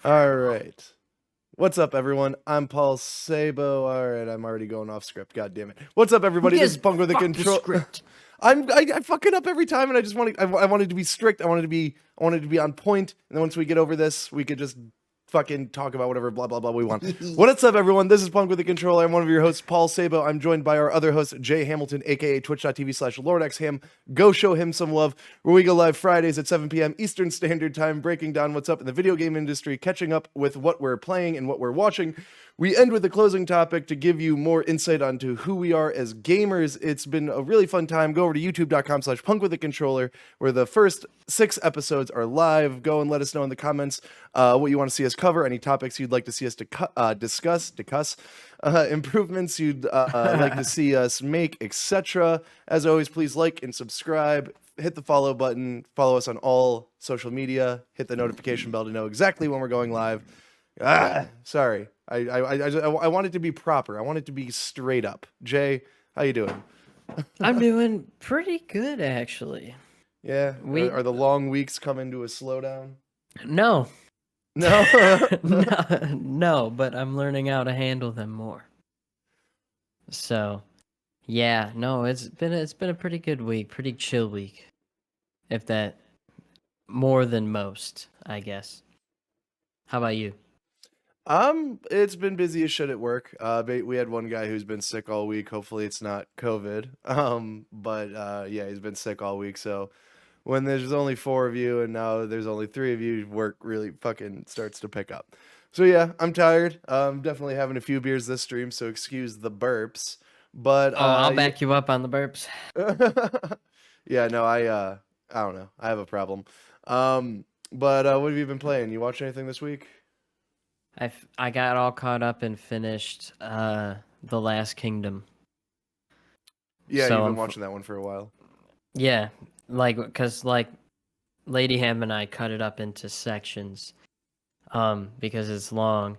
All right. What's up, everyone? I'm Paul Sabo. All right, I'm already going off script. God damn it. What's up, everybody? This is Punk with a Control. I fuck it up every time, and I just wanted. I wanted to be strict. I wanted to be on point. And then once we get over this, we could just fucking talk about whatever blah blah blah we want. What's up, everyone? This is Punk with a Controller. I'm one of your hosts, Paul Sabo. I'm joined by our other host, Jay Hamilton, aka twitch.tv/LordXHam. Go show him some love. Where we go live Fridays at 7 p.m. Eastern Standard Time, breaking down what's up in the video game industry, catching up with what we're playing and what we're watching. We end with a closing topic to give you more insight onto who we are as gamers. It's been a really fun time. Go over to youtube.com/punkwithacontroller, where the first 6 episodes are live. Go and let us know in the comments what you want to see us cover, any topics you'd like to see us discuss, improvements you'd like to see us make, etc. As always, please like and subscribe. Hit the follow button. Follow us on all social media. Hit the notification bell to know exactly when we're going live. Sorry. I want it to be proper. I want it to be straight up. Jay, how you doing? I'm doing pretty good, actually. Yeah? Are the long weeks coming to a slowdown? No. No? No, but I'm learning how to handle them more. So, yeah, no, it's been a pretty good week, pretty chill week. If that, more than most, I guess. How about you? It's been busy as shit at work. We had one guy who's been sick all week. Hopefully it's not COVID. But yeah, he's been sick all week. So when there's only 4 of you and now there's only 3 of you, work really fucking starts to pick up. So yeah, I'm tired. Definitely having a few beers this stream, so excuse the burps. But I'll back you up on the burps. Yeah, no, I don't know. I have a problem. But what have you been playing? You watch anything this week? I got all caught up and finished The Last Kingdom. Yeah, so you've been watching that one for a while. Yeah, because Lady Ham and I cut it up into sections, because it's long,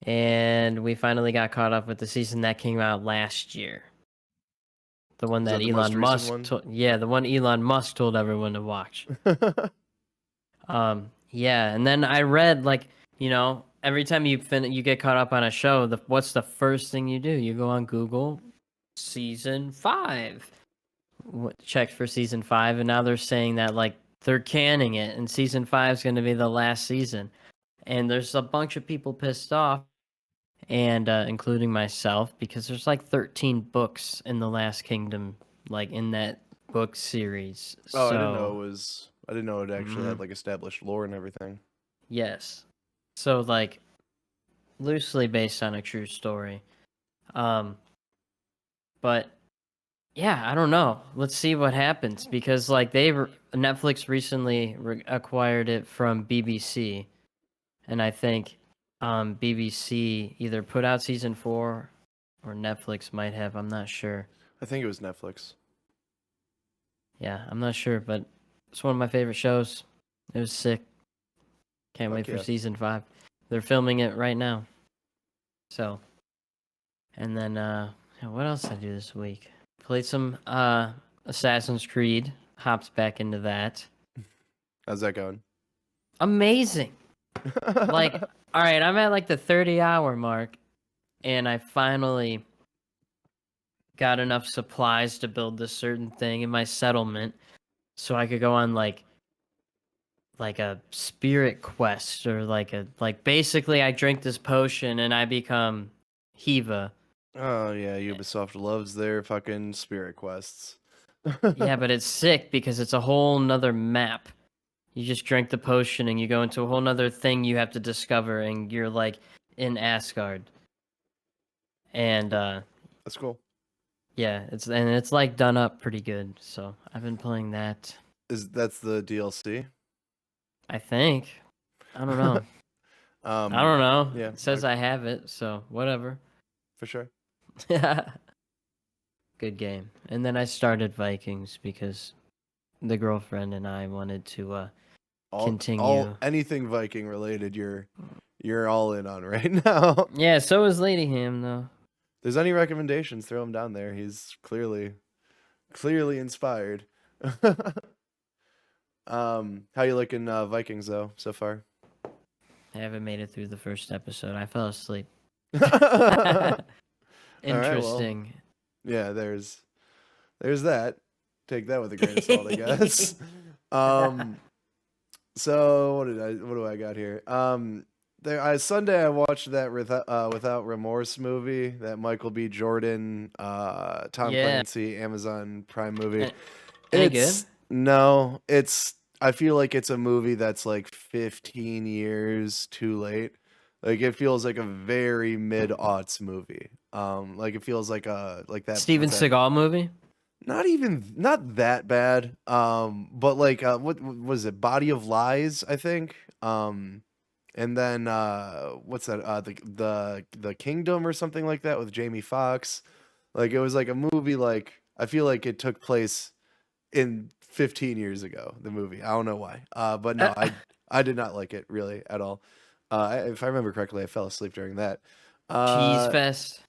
and we finally got caught up with the season that came out last year. The one that Elon Musk, the one Elon Musk told everyone to watch. Yeah, and then I read every time you get caught up on a show, what's the first thing you do? You go on Google, season 5. Checked for season 5, and now they're saying that they're canning it, and season 5 is going to be the last season. And there's a bunch of people pissed off, and including myself, because there's 13 books in The Last Kingdom, in that book series. Oh, so, I didn't know it actually had established lore and everything. Yes. So loosely based on a true story. But yeah, I don't know. Let's see what happens, because Netflix recently acquired it from BBC, and I think BBC either put out season 4 or Netflix might have. I'm not sure. I think it was Netflix. Yeah, I'm not sure, but it's one of my favorite shows. It was sick. Can't wait for season 5. They're filming it right now. So, and then what else did I do this week? Played some Assassin's Creed. Hopped back into that. How's that going? Amazing. All right, I'm at the 30-hour mark, and I finally got enough supplies to build this certain thing in my settlement, so I could go on like a spirit quest, or basically I drink this potion and I become Hiva. Oh yeah, Ubisoft loves their fucking spirit quests. Yeah, but it's sick because it's a whole nother map. You just drink the potion and you go into a whole nother thing you have to discover, and you're in Asgard. And that's cool. Yeah, it's done up pretty good, so I've been playing that. That's the DLC? I think. I don't know. I don't know. Yeah, it says I have it, so whatever. For sure. Good game. And then I started Vikings because the girlfriend and I wanted to continue. Anything Viking related, you're all in on right now. Yeah, so is Lady Ham though. If there's any recommendations, throw him down there. He's clearly inspired. How you liking Vikings though so far? I haven't made it through the first episode. I fell asleep. All right, well, Interesting. yeah, there's that. Take that with a grain of salt, I guess. Um, so what do I got here? Sunday I watched that Without Remorse movie, that Michael B. Jordan, Tom Yeah. Clancy, Amazon Prime movie. Any good? I feel like it's a movie that's like 15 years too late. Like it feels like a very mid-aughts movie. Like it feels like Steven what's that? Seagal movie? Not that bad. But like what was it? Body of Lies, I think. And then what's that? The Kingdom or something like that with Jamie Foxx. Like it was like a movie like I feel like it took place in 15 years ago, the movie. I don't know why. But no, I did not like it really at all. If I remember correctly, I fell asleep during that. Cheese Uh, Fest.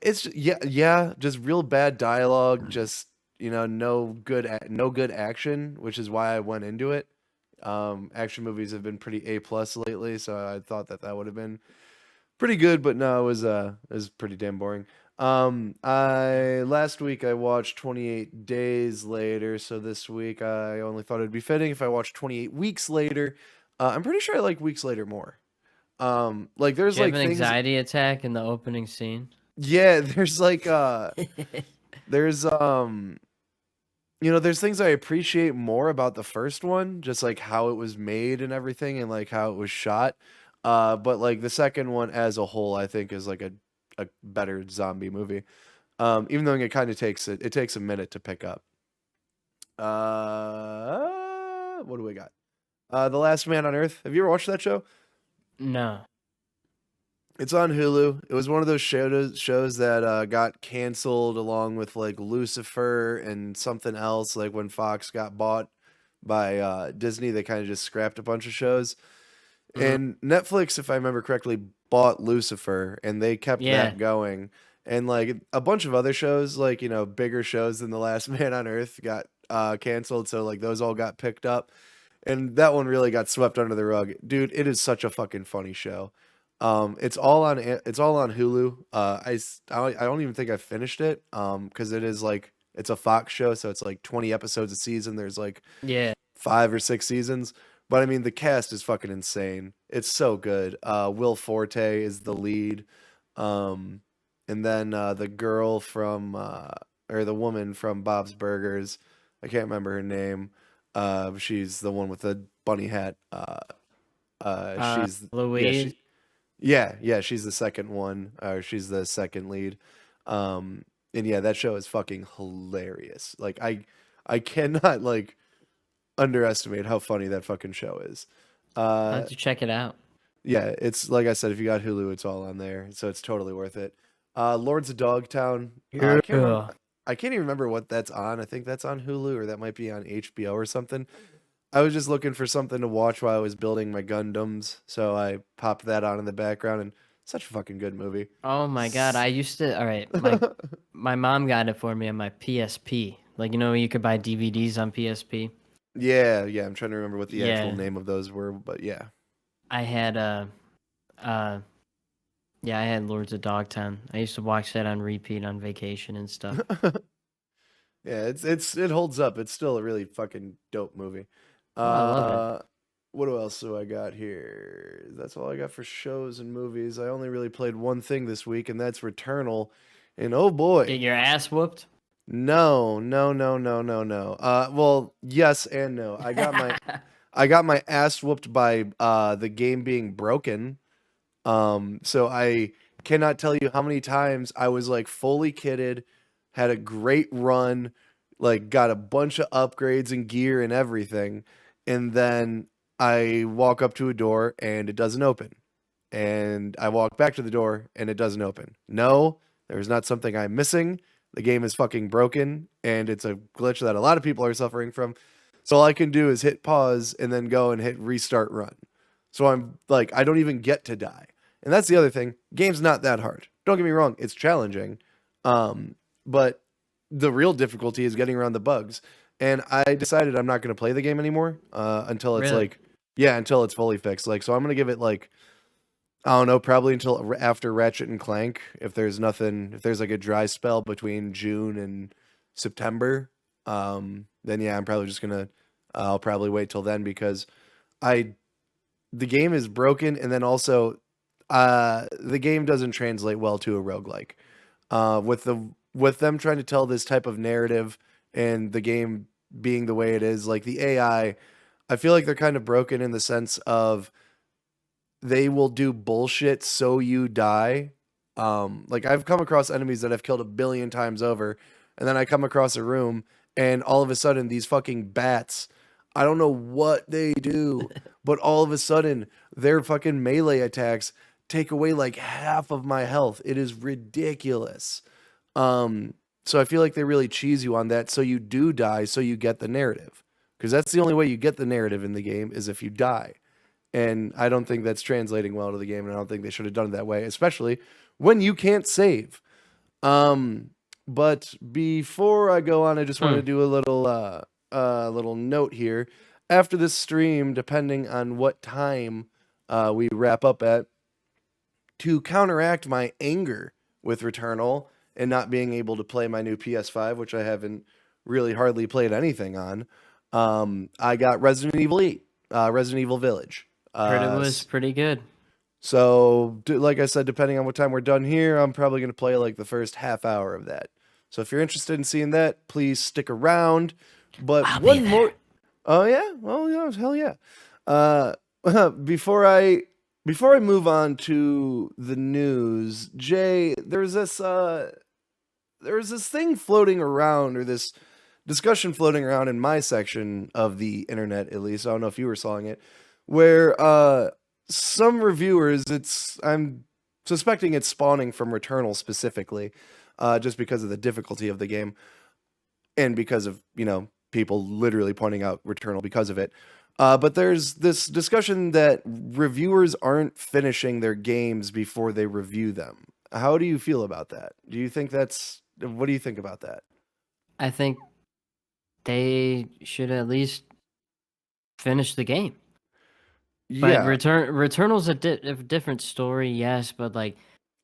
it's yeah, just real bad dialogue, just no good action, which is why I went into it. Action movies have been pretty A plus lately, so I thought that would have been pretty good, but no, it was pretty damn boring. I last week I watched 28 Days Later, so this week I only thought it'd be fitting if I watched 28 Weeks Later. I'm pretty sure I like Weeks Later more. Like there's Do you have like an things, anxiety attack in the opening scene? yeah, there's like there's there's things I appreciate more about the first one, just like how it was made and everything and like how it was shot. But like the second one as a whole, I think is like a better zombie movie. Even though it kind of it takes a minute to pick up. What do we got? The Last Man on Earth. Have you ever watched that show? No. It's on Hulu. It was one of those shows that got canceled along with like Lucifer and something else. Like when Fox got bought by Disney, they kind of just scrapped a bunch of shows. Mhm. And Netflix, if I remember correctly, bought Lucifer, and they kept Yeah. that going. And like a bunch of other shows, like bigger shows than The Last Man on Earth, got canceled. So like those all got picked up, and that one really got swept under the rug. Dude, it is such a fucking funny show. It's all on Hulu. I don't even think I finished it. Because it is like it's a Fox show, so it's like 20 episodes a season. There's like Yeah. 5 or 6 seasons. But I mean, the cast is fucking insane. It's so good. Will Forte is the lead. Um, and then the girl from or the woman from Bob's Burgers. I can't remember her name. She's the one with the bunny hat. She's Louise. yeah, she's the second one, or she's the second lead. And yeah, that show is fucking hilarious. Like I cannot like underestimate how funny that fucking show is. I'll Uh, have to check it out. yeah, it's like I said, if you got Hulu, it's all on there, so it's totally worth it. Lords of Dogtown. Yeah. I can't even remember what that's on. I think that's on Hulu, or that might be on HBO or something. I was just looking for something to watch while I was building my Gundams, so I popped that on in the background, and such a fucking good movie. Oh my god, I used to. All right, my mom got it for me on my PSP. Like you could buy DVDs on PSP. Yeah, I'm trying to remember what the actual Yeah, name of those were, but yeah. I had uh, yeah, I had Lords of Dogtown. I used to watch that on repeat on vacation and stuff. Yeah, it holds up. It's still a really fucking dope movie. Oh, I love it. What else do I got here? That's all I got for shows and movies. I only really played one thing this week, and that's Returnal. And oh boy, Get your ass whooped. no, no, no, no, no, no. Well, yes and no. I got my ass whooped by the game being broken. So I cannot tell you how many times I was like fully kitted, had a great run, like got a bunch of upgrades and gear and everything, and then I walk up to a door and it doesn't open. And I walk back to the door and it doesn't open. No, there's not something I'm missing. The game is fucking broken and it's a glitch that a lot of people are suffering from. So all I can do is hit pause and then go and hit restart run. So I'm like, I don't even get to die. And that's the other thing. Game's not that hard. Don't get me wrong, it's challenging. But the real difficulty is getting around the bugs. And I decided I'm not going to play the game anymore until it's Really? like Yeah, until it's fully fixed. Like, so I'm gonna give it like, I don't know, probably until after Ratchet and Clank. If there's nothing, if there's like a dry spell between June and September, then yeah, I'm probably just gonna, I'll probably wait till then because I, the game is broken, and then also, the game doesn't translate well to a roguelike. With them trying to tell this type of narrative and the game being the way it is, like the I feel like they're kind of broken in the sense of they will do bullshit so you die. Like I've come across enemies that I've killed a billion times over, and then I come across a room and all of a sudden these fucking bats, I don't know what they do, but all of a sudden their fucking melee attacks take away like half of my health. It is ridiculous. So I feel like they really cheese you on that so you do die so you get the narrative. Because that's the only way you get the narrative in the game is if you die. And I don't think that's translating well to the game, and I don't think they should have done it that way, especially when you can't save. But before I go on, I just want to do a little note here. After this stream, depending on what time we wrap up at, to counteract my anger with Returnal and not being able to play my new PS5, which I haven't really hardly played anything on, I got Resident Evil 8, Resident Evil Village. Heard it was pretty good. So, like I said, depending on what time we're done here, I'm probably going to play like the first half hour of that. So if you're interested in seeing that, please stick around. But I'll one be more. there. Oh yeah, well yeah, hell yeah. Before I move on to the news, Jay, there's this thing floating around, or this discussion floating around in my section of the internet, at least. I don't know if you were sawing it, where some reviewers, I'm suspecting it's spawning from Returnal specifically, just because of the difficulty of the game, and because of, people literally pointing out Returnal because of it. But there's this discussion that reviewers aren't finishing their games before they review them. How do you feel about that? What do you think about that? I think they should at least finish the game. But Yeah. Returnal's a different story, yes, but like,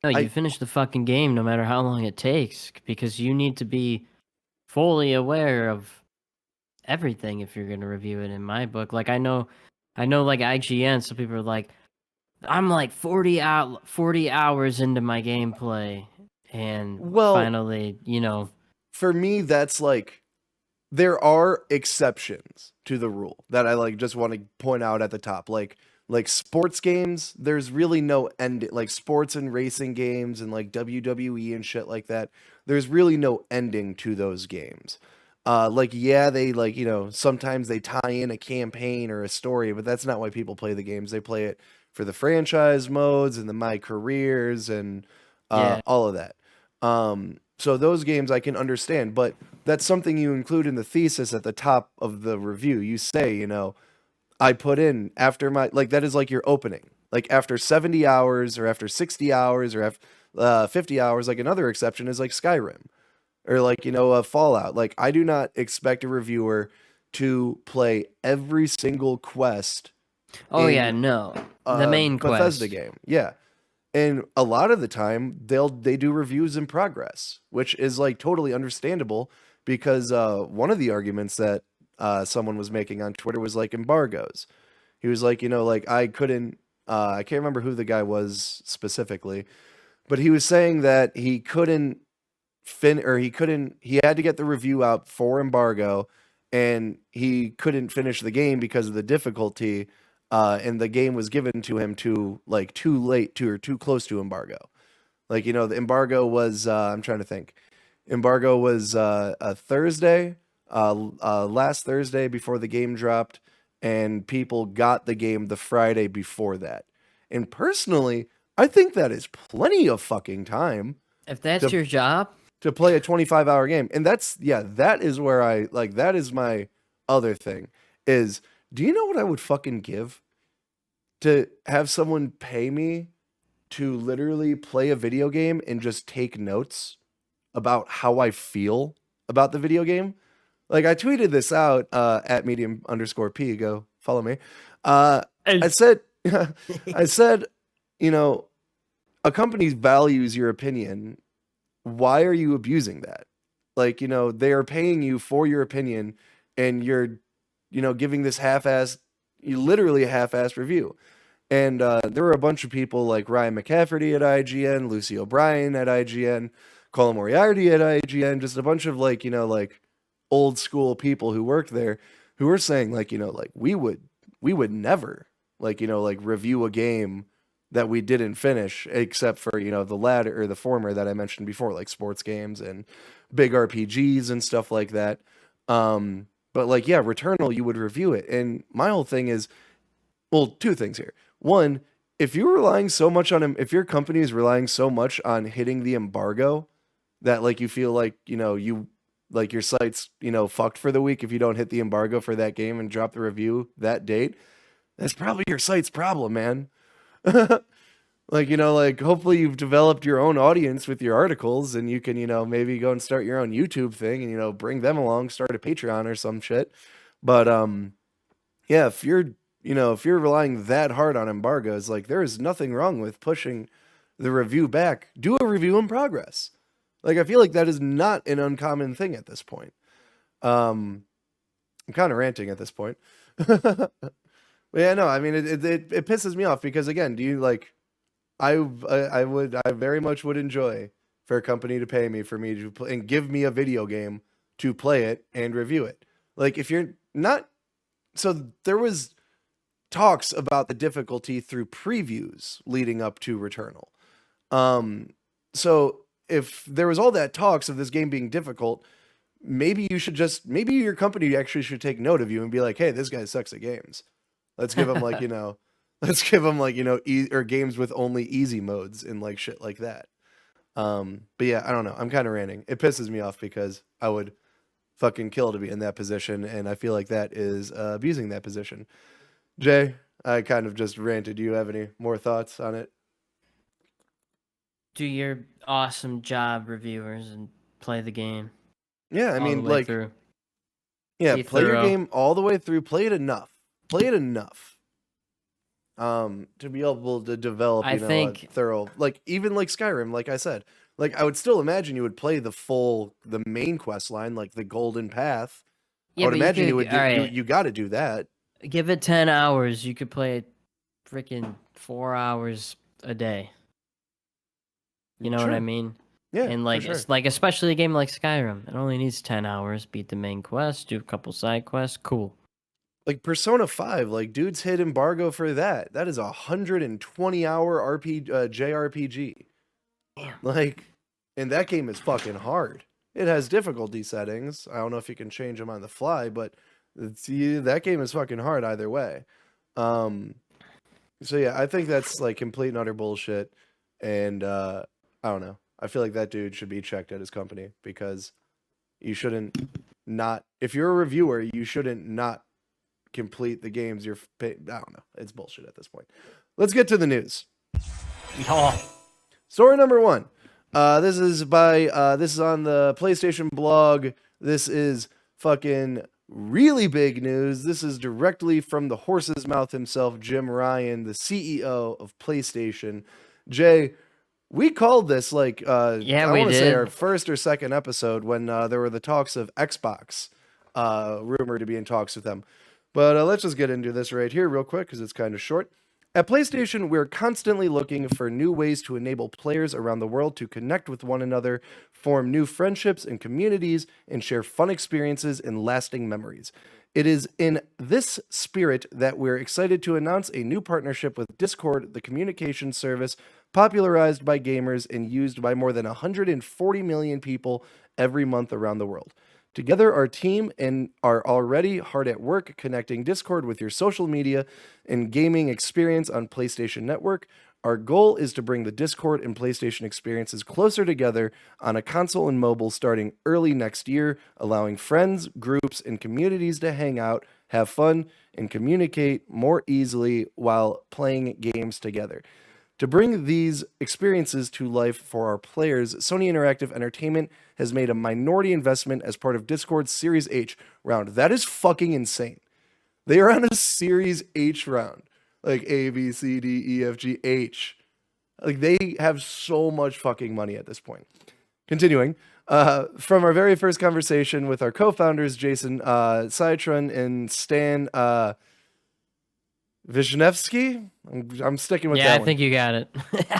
no, you finish the fucking game no matter how long it takes, because you need to be fully aware of everything if you're gonna review it. In my book, like I know, like IGN, so people are like, I'm like 40 hours into my gameplay, and finally, for me, that's like, there are exceptions to the rule that I just want to point out at the top. Like sports games, there's really no end. Like sports and racing games and like WWE and shit like that, there's really no ending to those games. They sometimes they tie in a campaign or a story, but that's not why people play the games. They play it for the franchise modes and the my careers and all of that. So those games I can understand, but that's something you include in the thesis at the top of the review. You say, I put in after that is like your opening. Like after 70 hours or after 60 hours or after 50 hours, like another exception is like Skyrim or a Fallout. Like I do not expect a reviewer to play every single quest. Oh yeah, no. The main Bethesda quest game. Yeah. And a lot of the time they do reviews in progress, which is like totally understandable because one of the arguments that someone was making on Twitter was like embargoes. He was like, I couldn't I can't remember who the guy was specifically, but he was saying that he couldn't he had to get the review out for embargo, and he couldn't finish the game because of the difficulty, and the game was given to him too late or too close to embargo. The embargo was I'm trying to think. Embargo was a Thursday, last Thursday before the game dropped, and people got the game the Friday before that. And personally, I think that is plenty of fucking time. If that's your job, to play a 25-hour game. And that is where that is my other thing is, do you know what I would fucking give to have someone pay me to literally play a video game and just take notes about how I feel about the video game? Like I tweeted this out at medium_P. Go follow me. I said, I said, you know, a company values your opinion. Why are you abusing that? Like, they are paying you for your opinion, and you're, giving this literally a half-assed review. And there were a bunch of people like Ryan McCafferty at IGN, Lucy O'Brien at IGN, Colin Moriarty at IGN, just a bunch of like old school people who worked there, who were saying like we would never review a game that we didn't finish, except for the latter or the former that I mentioned before, like sports games and big RPGs and stuff like that. But like, yeah, Returnal, you would review it. And my whole thing is, well, two things here. One, if you're relying so much on him, if your company is relying so much on hitting the embargo that like you feel like, you like your site's, fucked for the week if you don't hit the embargo for that game and drop the review that date, that's probably your site's problem, man. Like hopefully you've developed your own audience with your articles, and you can, maybe go and start your own YouTube thing and, bring them along, start a Patreon or some shit. But, yeah, if you're relying that hard on embargoes, like there is nothing wrong with pushing the review back. Do a review in progress. Like, I feel like that is not an uncommon thing at this point. I'm kind of ranting at this point. But yeah, no, I mean, it pisses me off because, again, do you like, I very much would enjoy for a company to pay me for me to play and give me a video game to play it and review it. Like, if you're not, so there was talks about the difficulty through previews leading up to Returnal. So if there was all that talks of this game being difficult, maybe your company actually should take note of you and be like, hey, this guy sucks at games. Let's give him or games with only easy modes and like shit like that. But yeah, I don't know. I'm kind of ranting. It pisses me off because I would fucking kill to be in that position, and I feel like that is abusing that position. Jay, I kind of just ranted. Do you have any more thoughts on it? Do your awesome job, reviewers, and play the game. Yeah, I mean, like, through. Yeah, Be play your thorough. game all the way through. Play it enough. To be able to develop, I a think- thorough, like even like Skyrim, like I said, like I would still imagine you would play the main quest line, like the Golden Path. I would but imagine you could- would do, alright, you got to do that. Give it 10 hours. You could play it freaking 4 hours a day. You know what I Sure. mean? Yeah, And for like, sure. like especially a game like Skyrim, it only needs 10 hours. Beat the main quest, do a couple side quests. Cool. Like Persona 5, like dudes hit embargo for that. That is 120-hour JRPG. Damn. Like, and that game is fucking hard. It has difficulty settings. I don't know if you can change them on the fly, but that game is fucking hard either way. So yeah, I think that's like complete and utter bullshit. And I don't know. I feel like that dude should be checked at his company because you shouldn't not. If you're a reviewer, you shouldn't not complete the games you're I don't know. It's bullshit at this point. Let's get to the news. Oh. Story number 1. This is on the PlayStation blog. This is fucking really big news. This is directly from the horse's mouth himself, Jim Ryan, the CEO of PlayStation. Jay, we called this like I want to say our first or second episode when there were the talks of Xbox, rumored to be in talks with them. But let's just get into this right here real quick because it's kind of short. At PlayStation, we're constantly looking for new ways to enable players around the world to connect with one another, form new friendships and communities, and share fun experiences and lasting memories. It is in this spirit that we're excited to announce a new partnership with Discord, the communication service popularized by gamers and used by more than 140 million people every month around the world. Together, our team and are already hard at work connecting Discord with your social media and gaming experience on PlayStation Network. Our goal is to bring the Discord and PlayStation experiences closer together on a console and mobile starting early next year, allowing friends, groups, and communities to hang out, have fun, and communicate more easily while playing games together. To bring these experiences to life for our players, Sony Interactive Entertainment has made a minority investment as part of Discord's Series H round. That is fucking insane. They are on a Series H round, like A, B, C, D, E, F, G, H. Like they have so much fucking money at this point. Continuing, from our very first conversation with our co-founders, Jason Se7en and Stan Wisniewski. I'm sticking with that one. Yeah, I think you got it.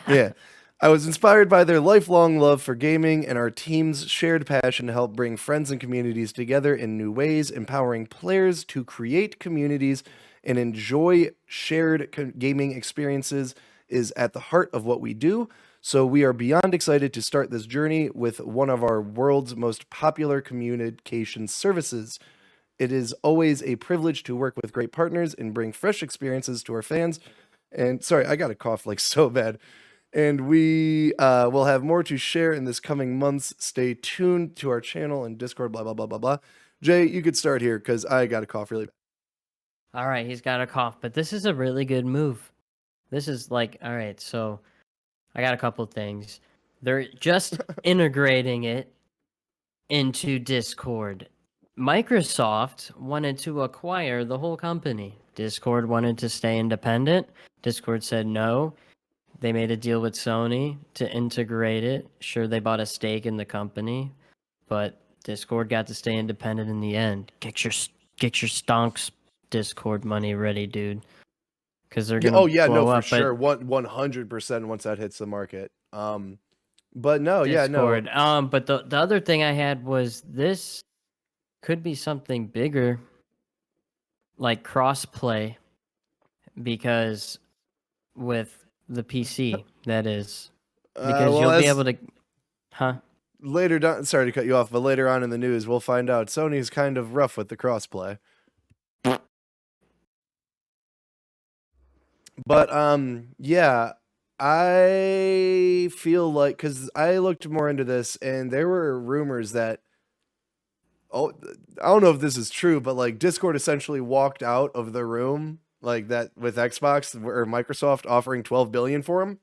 Yeah. I was inspired by their lifelong love for gaming and our team's shared passion to help bring friends and communities together in new ways, empowering players to create communities and enjoy shared gaming experiences is at the heart of what we do. So we are beyond excited to start this journey with one of our world's most popular communication services. It is always a privilege to work with great partners and bring fresh experiences to our fans. And sorry, I got a cough like so bad. And we will have more to share in this coming months. Stay tuned to our channel and Discord, blah, blah, blah, blah, blah. Jay, you could start here because I got a cough really bad. All right, he's got a cough, but this is a really good move. This is like, all right, so I got a couple things. They're just integrating it into Discord. Microsoft wanted to acquire the whole company. Discord wanted to stay independent. Discord said no. They made a deal with Sony to integrate it. Sure, they bought a stake in the company, but Discord got to stay independent in the end. Get your stonks Discord money ready, dude, because they're gonna. Oh yeah, blow no, for up, sure, 100% once that hits the market. But no, Discord. yeah, no. But the other thing I had was this could be something bigger, like crossplay, because with the PC, that is, because well, you'll be able to, huh? Later down, sorry to cut you off, but later on in the news, we'll find out Sony's kind of rough with the crossplay. But yeah, I feel like because I looked more into this, and there were rumors that I don't know if this is true, but like Discord essentially walked out of the room like that with Xbox or Microsoft offering 12 billion for them,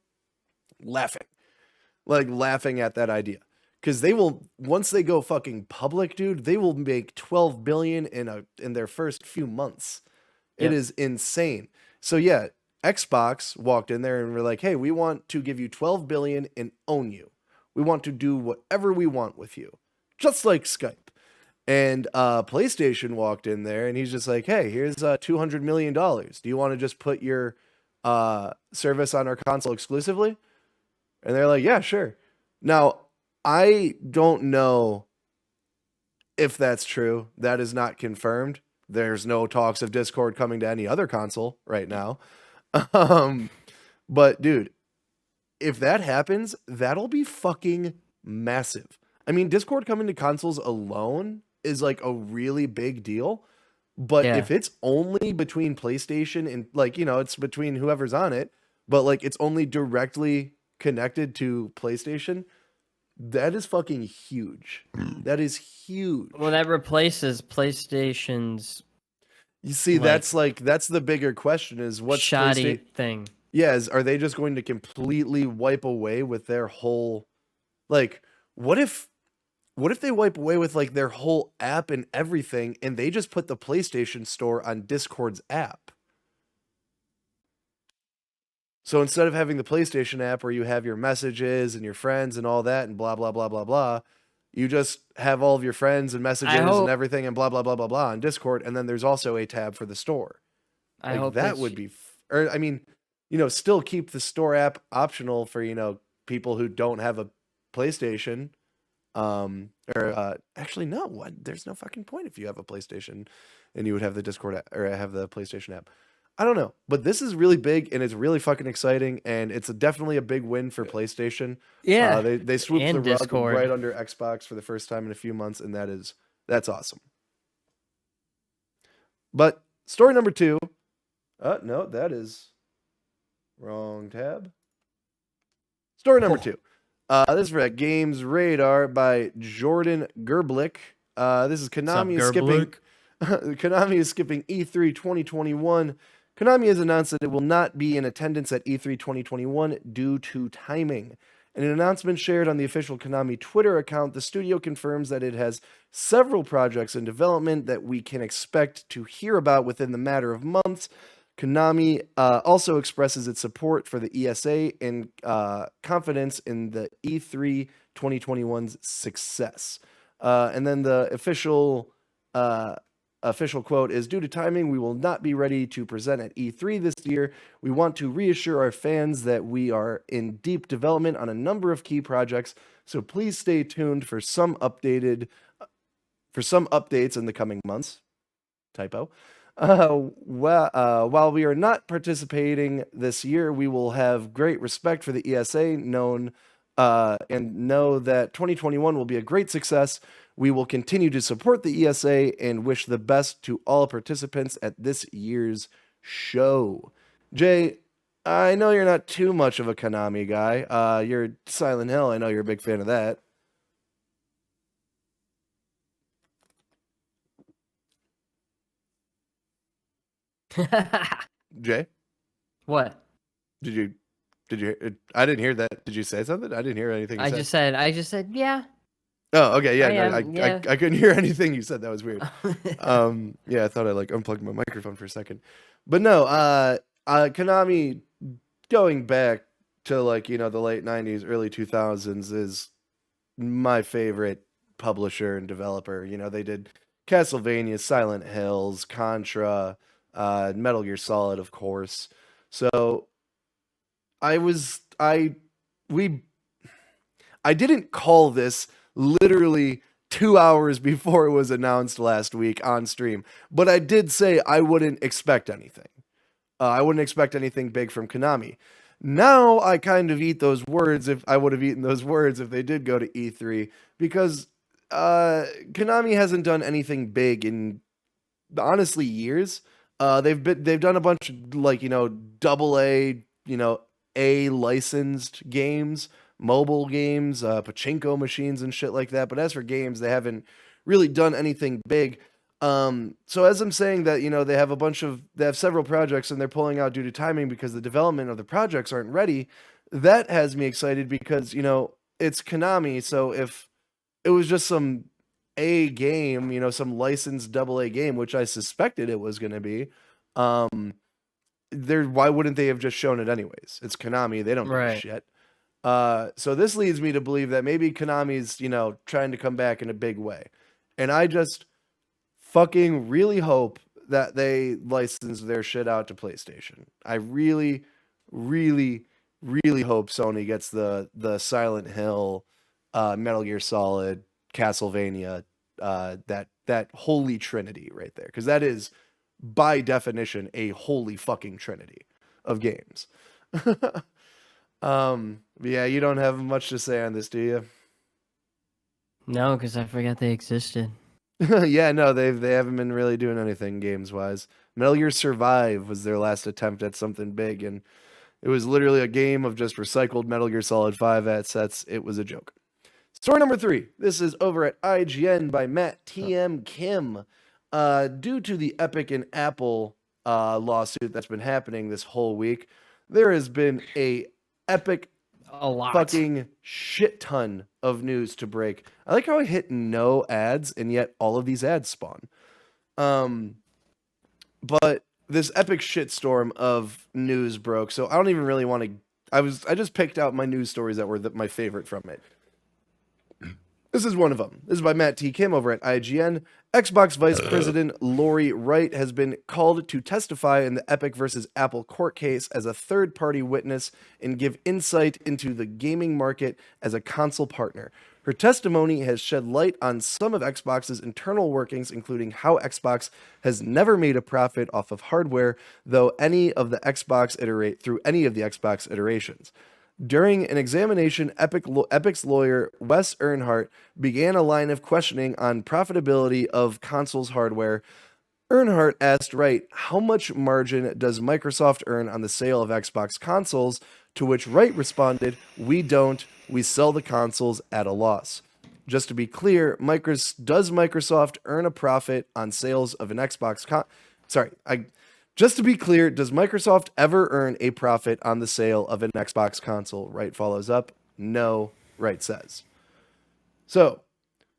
laughing at that idea. Because they will, once they go fucking public, dude, they will make 12 billion in their first few months. It is insane. So yeah, Xbox walked in there and were like, hey, we want to give you 12 billion and own you. We want to do whatever we want with you, just like Skype. And PlayStation walked in there and he's just like, hey, here's $200 million. Do you want to just put your service on our console exclusively? And they're like, yeah, sure. Now, I don't know if that's true. That is not confirmed. There's no talks of Discord coming to any other console right now. But dude, if that happens, that'll be fucking massive. I mean, Discord coming to consoles alone is like a really big deal. But if it's only between PlayStation and like, you know, it's between whoever's on it, but like it's only directly connected to PlayStation, that is fucking huge. That is huge. Well, that replaces PlayStation's. You see, that's the bigger question is what's shoddy thing. Yeah, are they just going to completely wipe away with their whole, like, what if they wipe away with like their whole app and everything and they just put the PlayStation Store on Discord's app? So instead of having the PlayStation app where you have your messages and your friends and all that and blah, blah, blah, blah, blah, you just have all of your friends and messages and everything and blah, blah, blah, blah, blah on Discord. And then there's also a tab for the store. I hope that would be, or I mean, you know, still keep the store app optional for, you know, people who don't have a PlayStation. Actually, no, what? There's no fucking point if you have a PlayStation and you would have the Discord app, or have the PlayStation app. I don't know, but this is really big and it's really fucking exciting, and it's definitely a big win for PlayStation. Yeah, they swooped the rug Discord right under Xbox for the first time in a few months, and that's awesome. But story number 2. No, that is wrong tab. Story number 2. This is for Games Radar by Jordan Gerblick. This is Konami is skipping. Konami is skipping E3 2021. Konami has announced that it will not be in attendance at E3 2021 due to timing. In an announcement shared on the official Konami Twitter account, the studio confirms that it has several projects in development that we can expect to hear about within the matter of months. Konami also expresses its support for the ESA and confidence in the E3 2021's success. And then the official quote is, due to timing, we will not be ready to present at E3 this year. We want to reassure our fans that we are in deep development on a number of key projects, so please stay tuned for some updates in the coming months. Typo. While we are not participating this year, we will have great respect for the ESA and know that 2021 will be a great success. We will continue to support the ESA and wish the best to all participants at this year's show. Jay, I know you're not too much of a Konami guy. You're Silent Hill. I know you're a big fan of that. Jay? What? Did you I didn't hear that. Did you say something? I didn't hear anything you said. I just said, yeah. Oh, okay, yeah. I I couldn't hear anything you said. That was weird. Yeah, I thought I unplugged my microphone for a second. But no, Konami, going back to the late 90s, early 2000s, is my favorite publisher and developer. They did Castlevania, Silent Hills, Contra, Metal Gear Solid, of course. So I didn't call this literally 2 hours before it was announced last week on stream, but I did say I wouldn't expect anything. I wouldn't expect anything big from Konami. Now I kind of eat those words if I would have eaten those words if they did go to E3, because Konami hasn't done anything big in honestly years. They've done a bunch of double A, A licensed games, mobile games, pachinko machines and shit like that. But as for games, they haven't really done anything big. So as I'm saying that, they have several projects and they're pulling out due to timing because the development of the projects aren't ready. That has me excited because, it's Konami. So if it was just some A game, some licensed double A game, which I suspected it was going to be, why wouldn't they have just shown it anyways? It's Konami. They don't give a shit. So this leads me to believe that maybe Konami's, trying to come back in a big way. And I just fucking really hope that they license their shit out to PlayStation. I really, really, really hope Sony gets the Silent Hill, Metal Gear Solid, Castlevania, that holy trinity right there. Because that is, by definition, a holy fucking trinity of games. Yeah, you don't have much to say on this, do you? No, because I forgot they existed. Yeah, no, they haven't been really doing anything games wise. Metal Gear Survive was their last attempt at something big, and it was literally a game of just recycled Metal Gear Solid 5 assets. It was a joke. Story number 3. This is over at IGN by Matt TM Kim. Due to the Epic and Apple lawsuit that's been happening this whole week, there has been a fucking shit ton of news to break. I like how I hit no ads and yet all of these ads spawn. But this epic shitstorm of news broke, so I don't even really want to. I just picked out my news stories that were my favorite from it. This is one of them. This is by Matt T. Kim over at IGN. Xbox Vice President Lori Wright has been called to testify in the Epic versus Apple court case as a third-party witness and give insight into the gaming market as a console partner. Her testimony has shed light on some of Xbox's internal workings, including how Xbox has never made a profit off of hardware, through any of the Xbox iterations. During an examination, Epic's lawyer, Wes Earnhardt, began a line of questioning on profitability of consoles hardware. Earnhardt asked Wright, how much margin does Microsoft earn on the sale of Xbox consoles? To which Wright responded, we don't. We sell the consoles at a loss. Just to be clear, does Microsoft earn a profit on sales of an Xbox Just to be clear, does Microsoft ever earn a profit on the sale of an Xbox console? Wright follows up, No, Wright says. So,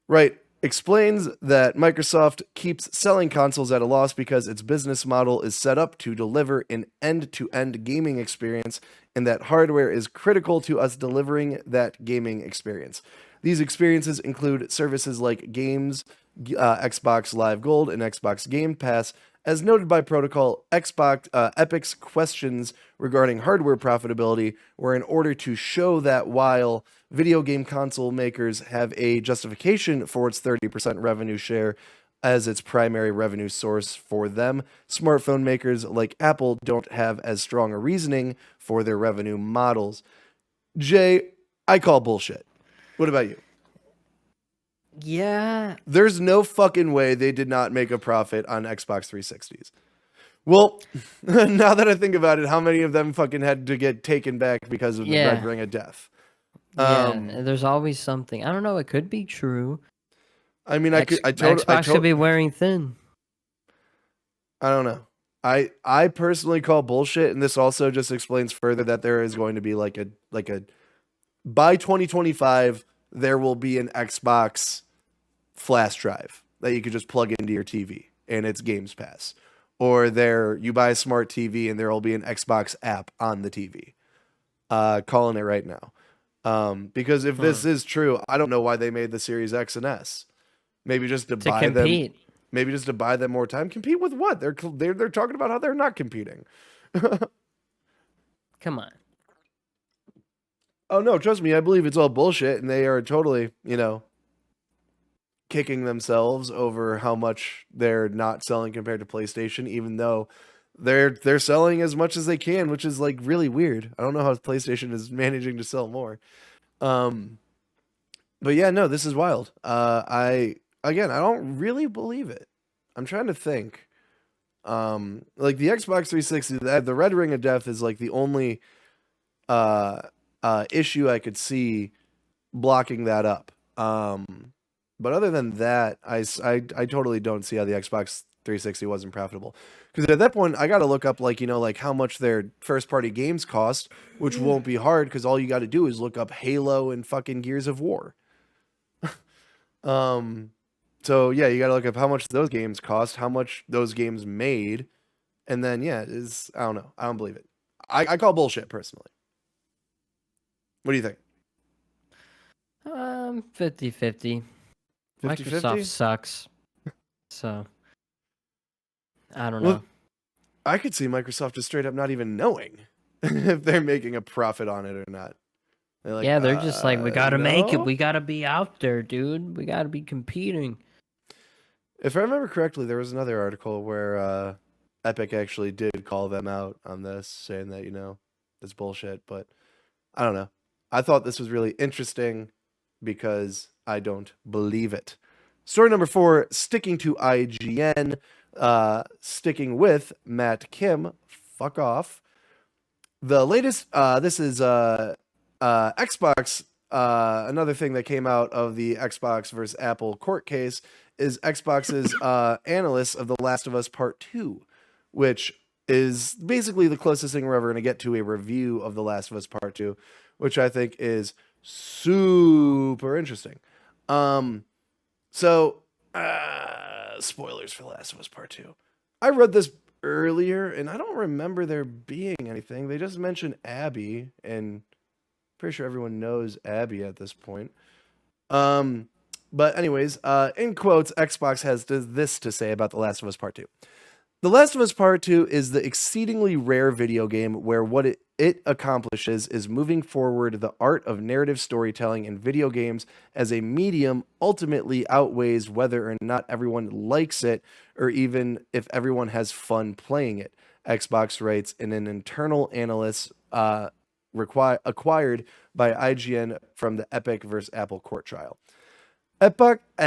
Wright explains that Microsoft keeps selling consoles at a loss because its business model is set up to deliver an end-to-end gaming experience, and that hardware is critical to us delivering that gaming experience. These experiences include services like games, Xbox Live Gold, and Xbox Game Pass. As noted by Protocol, Epic's questions regarding hardware profitability were in order to show that while video game console makers have a justification for its 30% revenue share as its primary revenue source for them, smartphone makers like Apple don't have as strong a reasoning for their revenue models. Jay, I call bullshit. What about you? Yeah. There's no fucking way they did not make a profit on Xbox 360s. Well, now that I think about it, how many of them fucking had to get taken back because of the Red Ring of Death? There's always something. I don't know. It could be true. I mean, Xbox could be wearing thin. I don't know. I personally call bullshit, and this also just explains further that there is going to be like a by 2025 there will be an Xbox flash drive that you could just plug into your TV and it's Games Pass. Or you buy a smart TV and there will be an Xbox app on the TV. Calling it right now. Because if this is true, I don't know why they made the Series X and S. Maybe just to buy compete. them. Maybe just to buy them more time. Compete with what? They're talking about how they're not competing. Come on. Oh no, trust me, I believe it's all bullshit, and they are totally, kicking themselves over how much they're not selling compared to PlayStation, even though they're selling as much as they can, which is like really weird. I don't know how PlayStation is managing to sell more. But yeah, no, this is wild. I don't really believe it. I'm trying to think. Like the Xbox 360, the Red Ring of Death is like the only issue I could see blocking that up. But other than that, I totally don't see how the Xbox 360 wasn't profitable. Because at that point, I got to look up like how much their first party games cost, which won't be hard because all you got to do is look up Halo and fucking Gears of War. So yeah, you got to look up how much those games cost, how much those games made, and then I don't know. I don't believe it. I call bullshit personally. What do you think? 50-50. Microsoft sucks. So I don't know. I could see Microsoft just straight up not even knowing if they're making a profit on it or not. They're just like, we gotta make it. We gotta be out there, dude. We gotta be competing. If I remember correctly, there was another article where Epic actually did call them out on this, saying that, it's bullshit. But I don't know. I thought this was really interesting because I don't believe it. Story number 4, sticking to IGN, sticking with Matt Kim. Fuck off. The latest, this is Xbox. Another thing that came out of the Xbox versus Apple court case is Xbox's analysts of The Last of Us Part 2, which is basically the closest thing we're ever going to get to a review of The Last of Us Part 2, which I think is super interesting. So, spoilers for The Last of Us Part 2. I read this earlier, and I don't remember there being anything. They just mentioned Abby, and pretty sure everyone knows Abby at this point. But anyways, in quotes, Xbox has this to say about The Last of Us Part 2. The Last of Us Part 2 is the exceedingly rare video game where what it accomplishes is moving forward the art of narrative storytelling in video games as a medium ultimately outweighs whether or not everyone likes it or even if everyone has fun playing it, Xbox writes in an internal analysis acquired by IGN from the Epic vs. Apple court trial. Xbox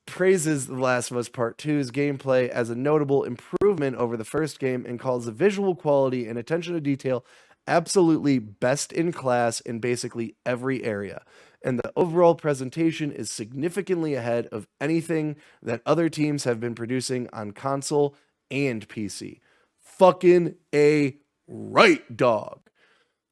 praises The Last of Us Part 2's gameplay as a notable improvement over the first game and calls the visual quality and attention to detail absolutely best in class in basically every area. And the overall presentation is significantly ahead of anything that other teams have been producing on console and PC. Fucking A right, dog.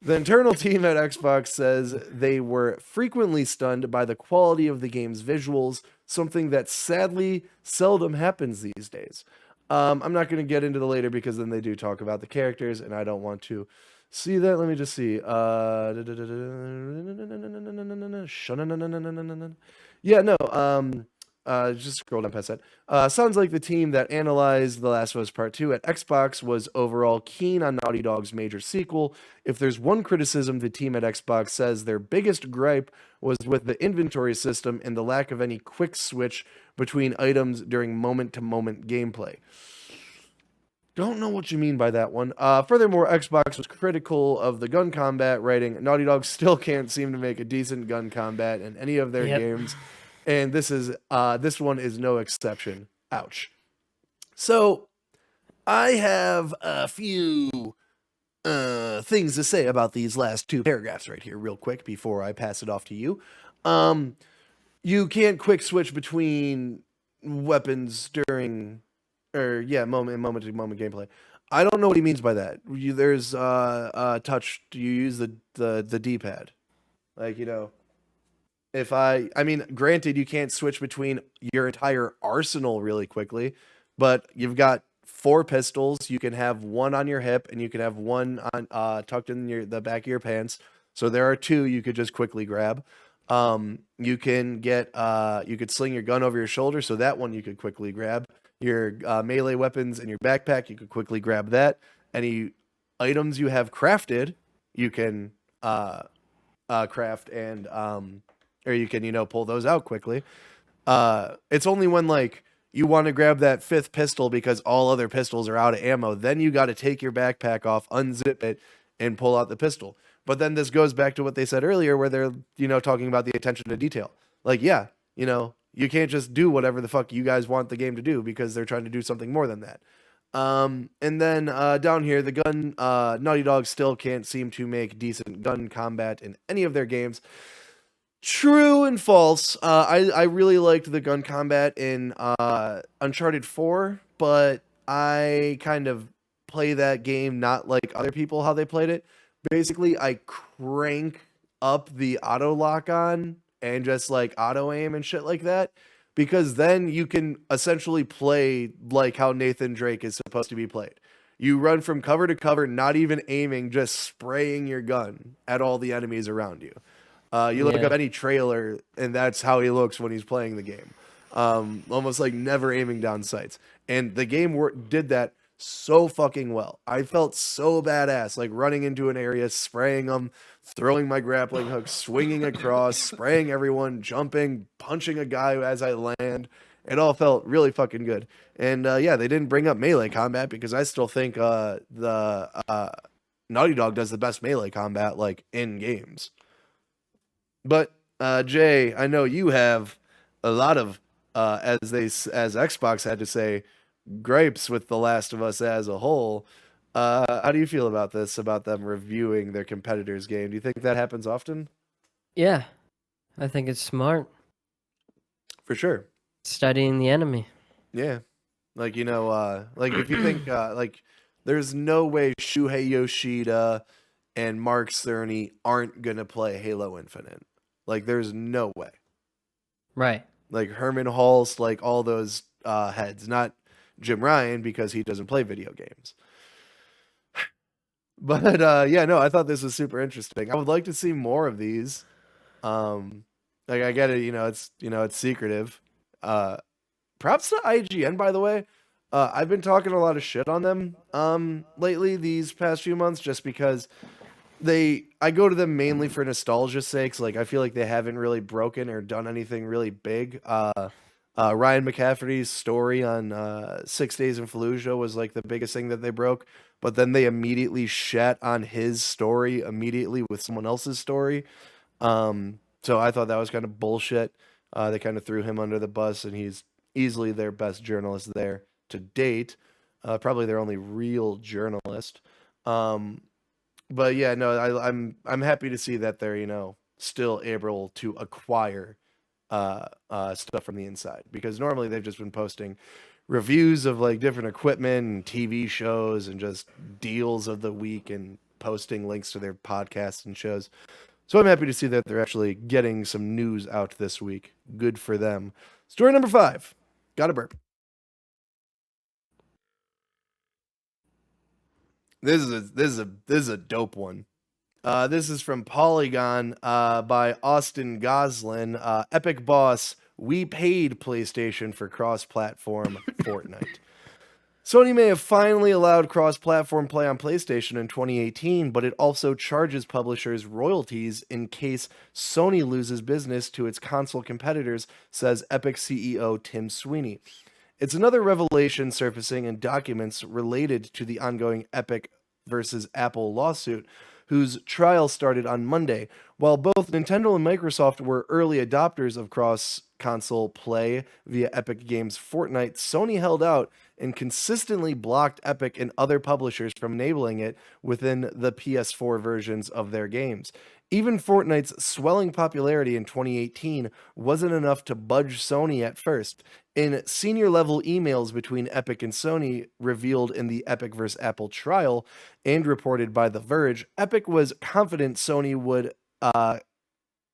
The internal team at Xbox says they were frequently stunned by the quality of the game's visuals, something that sadly seldom happens these days. I'm not going to get into the later because then they do talk about the characters, and I don't want to see that. Let me just see. Yeah, no. Just scroll down past that. Sounds like the team that analyzed The Last of Us Part 2 at Xbox was overall keen on Naughty Dog's major sequel. If there's one criticism, the team at Xbox says their biggest gripe was with the inventory system and the lack of any quick switch between items during moment-to-moment gameplay. Don't know what you mean by that one. Furthermore, Xbox was critical of the gun combat, writing, Naughty Dog still can't seem to make a decent gun combat in any of their games. And this one is no exception. Ouch. So, I have a few things to say about these last two paragraphs right here, real quick, before I pass it off to you. You can't quick switch between weapons during, moment to moment gameplay. I don't know what he means by that. There's touch. You use the D-pad, like, you know. If I mean, granted, you can't switch between your entire arsenal really quickly, but you've got 4 pistols. You can have one on your hip, and you can have one on tucked in the back of your pants. So there are 2 you could just quickly grab. You could sling your gun over your shoulder, so that one you could quickly grab. Your melee weapons in your backpack, you could quickly grab that. Any items you have crafted, you can craft and or you can, pull those out quickly. It's only when, like, you want to grab that 5th pistol because all other pistols are out of ammo, then you got to take your backpack off, unzip it, and pull out the pistol. But then this goes back to what they said earlier, where they're, talking about the attention to detail. Like, yeah, you can't just do whatever the fuck you guys want the game to do because they're trying to do something more than that. And then down here, Naughty Dog still can't seem to make decent gun combat in any of their games. True and false. I really liked the gun combat in Uncharted 4, but I kind of play that game not like other people how they played it. Basically, I crank up the auto lock on and just like auto aim and shit like that, because then you can essentially play like how Nathan Drake is supposed to be played. You run from cover to cover, not even aiming, just spraying your gun at all the enemies around you. You look up any trailer, and that's how he looks when he's playing the game. Almost like never aiming down sights. And the game did that so fucking well. I felt so badass, like running into an area, spraying them, throwing my grappling hook, swinging across, spraying everyone, jumping, punching a guy as I land. It all felt really fucking good. And they didn't bring up melee combat because I still think the Naughty Dog does the best melee combat, like, in games. But Jay, I know you have a lot of as Xbox had to say, gripes with The Last of Us as a whole. How do you feel about this? About them reviewing their competitors' game? Do you think that happens often? Yeah, I think it's smart. For sure. Studying the enemy. Yeah, like like if you think like there's no way Shuhei Yoshida and Mark Cerny aren't gonna play Halo Infinite. Like, there's no way. Right. Like, Herman Hulst, like, all those heads. Not Jim Ryan, because he doesn't play video games. But, I thought this was super interesting. I would like to see more of these. Like, I get it, it's secretive. Props to IGN, by the way. I've been talking a lot of shit on them lately, these past few months, just because I go to them mainly for nostalgia's sakes. Like, I feel like they haven't really broken or done anything really big. Ryan McCafferty's story on 6 Days in Fallujah was like the biggest thing that they broke, but then they immediately shat on his story immediately with someone else's story. So I thought that was kind of bullshit. They kind of threw him under the bus, and he's easily their best journalist there to date. Probably their only real journalist. But yeah, no, I'm happy to see that they're, still able to acquire stuff from the inside, because normally they've just been posting reviews of like different equipment and TV shows and just deals of the week and posting links to their podcasts and shows. So I'm happy to see that they're actually getting some news out this week. Good for them. Story number 5. Got a burp. This is a dope one. This is from Polygon by Austin Goslin. Epic boss, we paid PlayStation for cross-platform Fortnite. Sony may have finally allowed cross-platform play on PlayStation in 2018, but it also charges publishers royalties in case Sony loses business to its console competitors, says Epic CEO Tim Sweeney. It's another revelation surfacing in documents related to the ongoing Epic versus Apple lawsuit, whose trial started on Monday. While both Nintendo and Microsoft were early adopters of cross-console play via Epic Games' Fortnite, Sony held out and consistently blocked Epic and other publishers from enabling it within the PS4 versions of their games. Even Fortnite's swelling popularity in 2018 wasn't enough to budge Sony at first. In senior-level emails between Epic and Sony revealed in the Epic vs. Apple trial and reported by The Verge, Epic was confident Sony would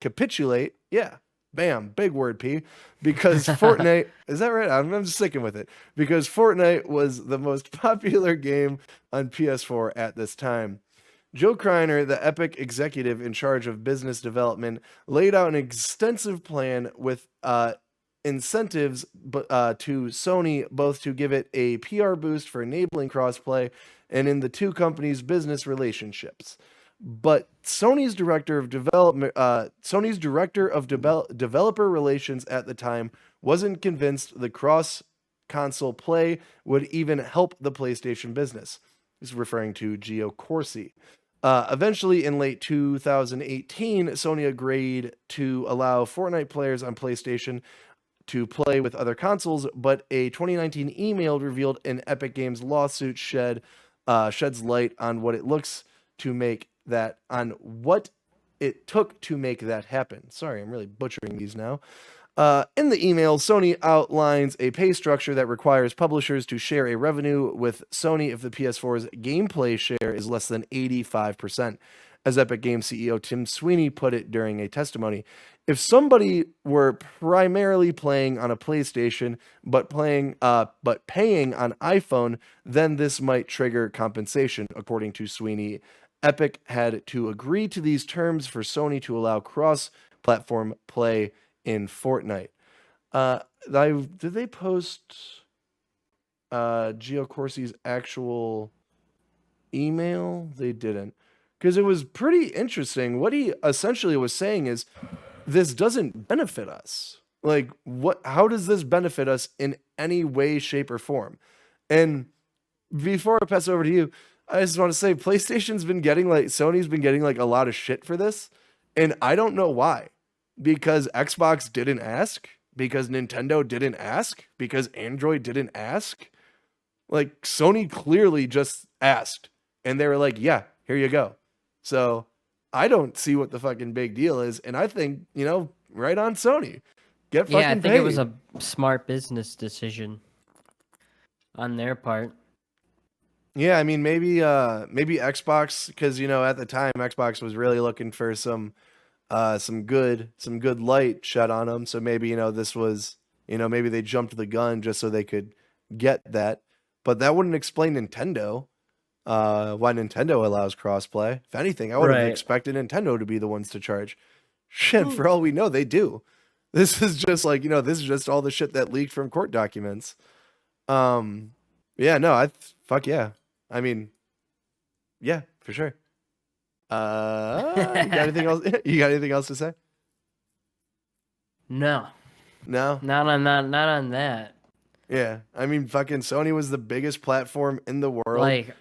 capitulate. Yeah, bam, big word, P. Because Fortnite, is that right? I'm just sticking with it. Because Fortnite was the most popular game on PS4 at this time. Joe Kreiner, the Epic executive in charge of business development, laid out an extensive plan with incentives to Sony, both to give it a PR boost for enabling crossplay and in the two companies' business relationships. But Sony's director of developer relations at the time wasn't convinced the cross-console play would even help the PlayStation business. He's referring to Gio Corsi. Eventually, in late 2018, Sony agreed to allow Fortnite players on PlayStation to play with other consoles, but a 2019 email revealed an Epic Games lawsuit sheds light on what it took to make that happen. Sorry, I'm really butchering these now. In the email, Sony outlines a pay structure that requires publishers to share a revenue with Sony if the PS4's gameplay share is less than 85%, as Epic Games CEO Tim Sweeney put it during a testimony. If somebody were primarily playing on a PlayStation but paying on iPhone, then this might trigger compensation, according to Sweeney. Epic had to agree to these terms for Sony to allow cross-platform play in Fortnite. Did they post Gio Corsi's actual email? They didn't, because it was pretty interesting. What he essentially was saying is, this doesn't benefit us. Like, how does this benefit us in any way, shape, or form? And before I pass over to you, I just want to say Sony's been getting a lot of shit for this, and I don't know why. Because Xbox didn't ask, because Nintendo didn't ask, because Android didn't ask. Like, Sony clearly just asked, and they were like, yeah, here you go. So I don't see what the fucking big deal is, and I think, right on Sony. Get fucking paid. Yeah, I think it was a smart business decision on their part. Yeah, I mean, maybe Xbox, because, at the time, Xbox was really looking for some good light shed on them. So maybe, this was, maybe they jumped the gun just so they could get that. But that wouldn't explain Nintendo, why Nintendo allows crossplay. If anything, I would have expected Nintendo to be the ones to charge. Shit, for all we know, they do. This is just like, this is just all the shit that leaked from court documents. Yeah, no, fuck yeah. I mean, yeah, for sure. You got anything else? You got anything else to say? No. No? Not on that. Yeah. I mean, fucking Sony was the biggest platform in the world. Like,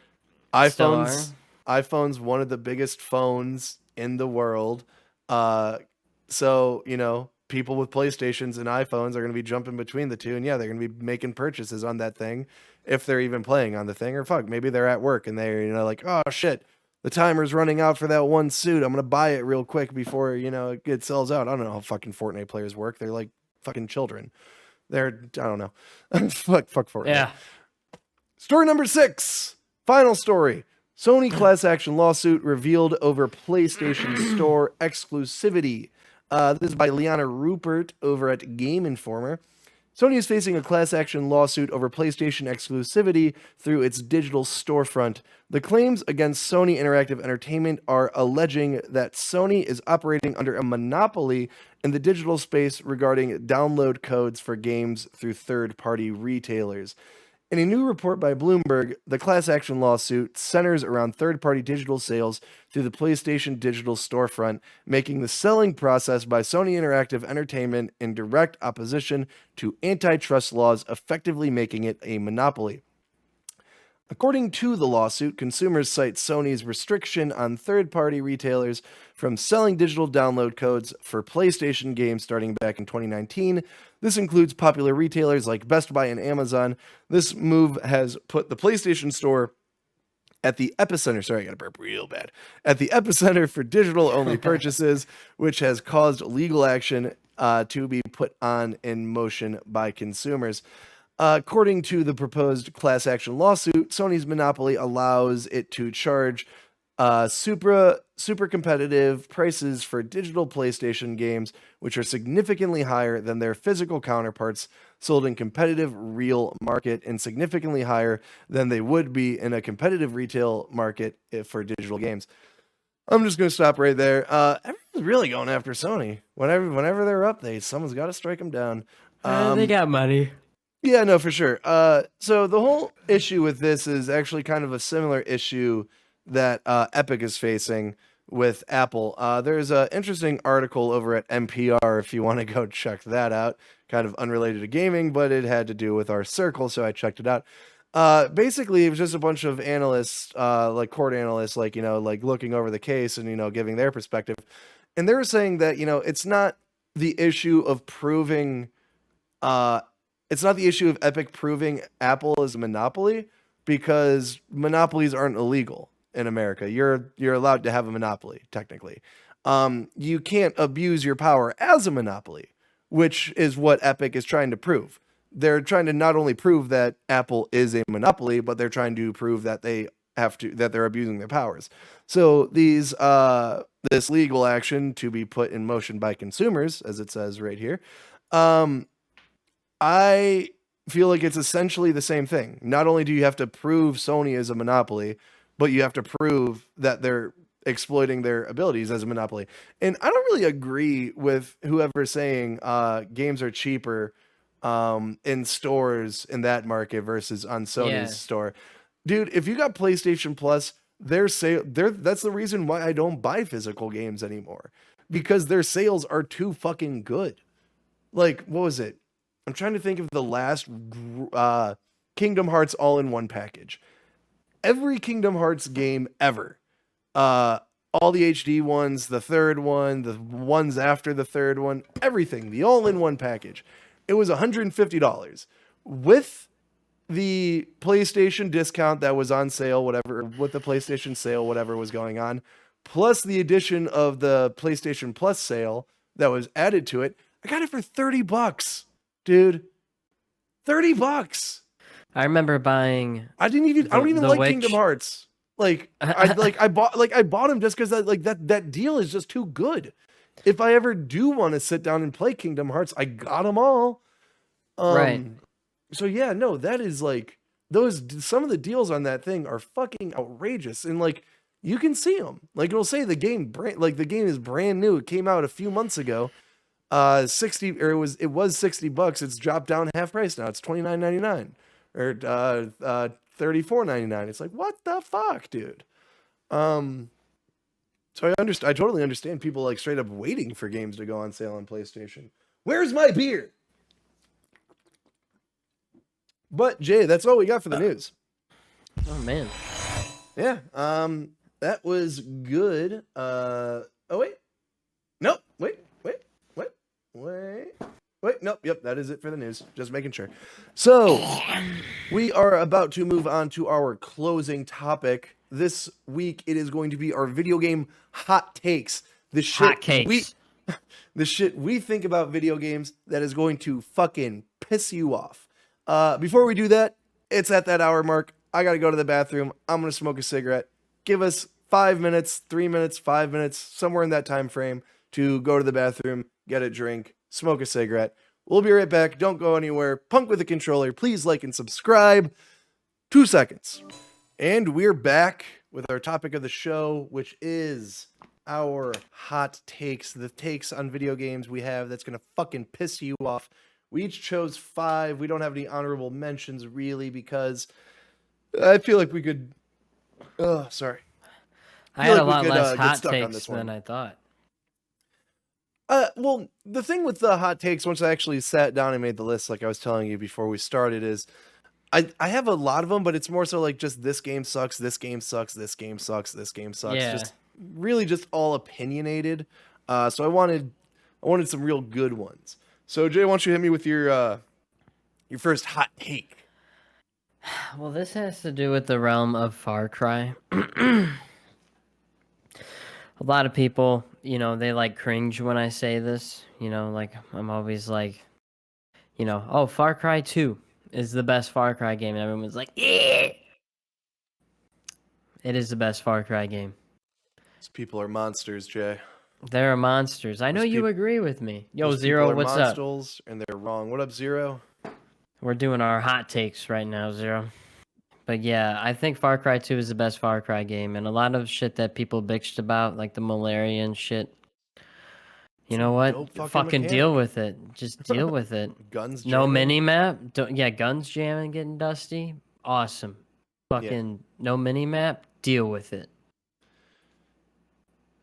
iPhone's one of the biggest phones in the world. So, people with PlayStations and iPhones are going to be jumping between the two, and yeah, they're going to be making purchases on that thing if they're even playing on the thing, or fuck, maybe they're at work and they're, like, oh shit, the timer's running out for that one suit. I'm going to buy it real quick before, it sells out. I don't know how fucking Fortnite players work. They're like fucking children. I don't know. fuck Fortnite. Yeah. Story number 6. Final story. Sony class action lawsuit revealed over PlayStation Store exclusivity. This is by Liana Rupert over at Game Informer. Sony is facing a class action lawsuit over PlayStation exclusivity through its digital storefront. The claims against Sony Interactive Entertainment are alleging that Sony is operating under a monopoly in the digital space regarding download codes for games through third-party retailers. In a new report by Bloomberg, the class action lawsuit centers around third-party digital sales through the PlayStation digital storefront, making the selling process by Sony Interactive Entertainment in direct opposition to antitrust laws, effectively making it a monopoly. According to the lawsuit, consumers cite Sony's restriction on third-party retailers from selling digital download codes for PlayStation games starting back in 2019. This includes popular retailers like Best Buy and Amazon. This move has put the PlayStation Store at the epicenter. Sorry, I got to burp real bad. At the epicenter for digital-only purchases, which has caused legal action to be put in motion by consumers. According to the proposed class action lawsuit, Sony's monopoly allows it to charge super competitive prices for digital PlayStation games, which are significantly higher than their physical counterparts sold in competitive real market and significantly higher than they would be in a competitive retail market for digital games. I'm just going to stop right there. Everyone's really going after Sony. Whenever they're up, someone's got to strike them down. They got money. Yeah, no, for sure. So the whole issue with this is actually kind of a similar issue that Epic is facing with Apple. There's an interesting article over at NPR if you want to go check that out. Kind of unrelated to gaming, but it had to do with our circle, so I checked it out. Basically, it was just a bunch of analysts, like court analysts, like looking over the case and giving their perspective. And they were saying that it's not the issue of proving. It's not the issue of Epic proving Apple is a monopoly, because monopolies aren't illegal in America. You're allowed to have a monopoly, technically. You can't abuse your power as a monopoly, which is what Epic is trying to prove. They're trying to not only prove that Apple is a monopoly, but they're trying to prove that they're abusing their powers. So this legal action to be put in motion by consumers, as it says right here, I feel like it's essentially the same thing. Not only do you have to prove Sony is a monopoly, but you have to prove that they're exploiting their abilities as a monopoly. And I don't really agree with whoever's saying games are cheaper in stores in that market versus on Sony's store. Dude, if you got PlayStation Plus, that's the reason why I don't buy physical games anymore. Because their sales are too fucking good. Like, what was it? I'm trying to think of the last Kingdom Hearts all-in-one package. Every Kingdom Hearts game ever, all the HD ones, the third one, the ones after the third one, everything, the all-in-one package, it was $150. With the PlayStation discount that was on sale, with the PlayStation sale, whatever was going on, plus the addition of the PlayStation Plus sale that was added to it, I got it for $30. Dude, $30. I remember buying. I don't even like Witch. Kingdom Hearts. I bought them just because that deal is just too good. If I ever do want to sit down and play Kingdom Hearts, I got them all. Right. So yeah, no, that is some of the deals on that thing are fucking outrageous, and you can see them. It'll say the game is brand new. It came out a few months ago. It was $60. It's dropped down half price now. It's $29.99 or $34.99. It's like, what the fuck, dude? So I totally understand people straight up waiting for games to go on sale on PlayStation. Where's my beer? But Jay, that's all we got for the news. Oh man. Yeah. That was good. Oh wait. Nope. Wait, nope, yep, that is it for the news. Just making sure. So, we are about to move on to our closing topic. This week, it is going to be our video game hot takes. The shit we think about video games that is going to fucking piss you off. Before we do that, it's at that hour mark. I gotta go to the bathroom. I'm gonna smoke a cigarette. give us 5 minutes, 3 minutes, 5 minutes, somewhere in that time frame to go to the bathroom, get a drink, smoke a cigarette. We'll be right back. Don't go anywhere. Punk with a Controller. Please like and subscribe. 2 seconds. And we're back with our topic of the show, which is our hot takes. The takes on video games we have that's going to fucking piss you off. We each chose 5. We don't have any honorable mentions, really, because I feel like we could... Oh, sorry. I had a lot less hot takes than I thought. Well, the thing with the hot takes, once I actually sat down and made the list, like I was telling you before we started, is I have a lot of them, but it's more so like just this game sucks, this game sucks, this game sucks, this game sucks. Yeah. Just really just all opinionated. So I wanted some real good ones. So Jay, why don't you hit me with your first hot take? Well, this has to do with the realm of Far Cry. A lot of people, they like cringe when I say this. Like I'm always like, oh, Far Cry 2 is the best Far Cry game. And everyone's like, yeah. It is the best Far Cry game. These people are monsters, Jay. They're monsters. I know you agree with me. Yo, Zero, what's up? And they're wrong. What up, Zero? We're doing our hot takes right now, Zero. But yeah, I think Far Cry 2 is the best Far Cry game, and a lot of shit that people bitched about, like the malaria and shit. You know what? Fucking deal with it. Just deal with it. Guns jamming. No mini-map. Guns jamming, getting dusty. Awesome. Fucking no mini-map. Deal with it.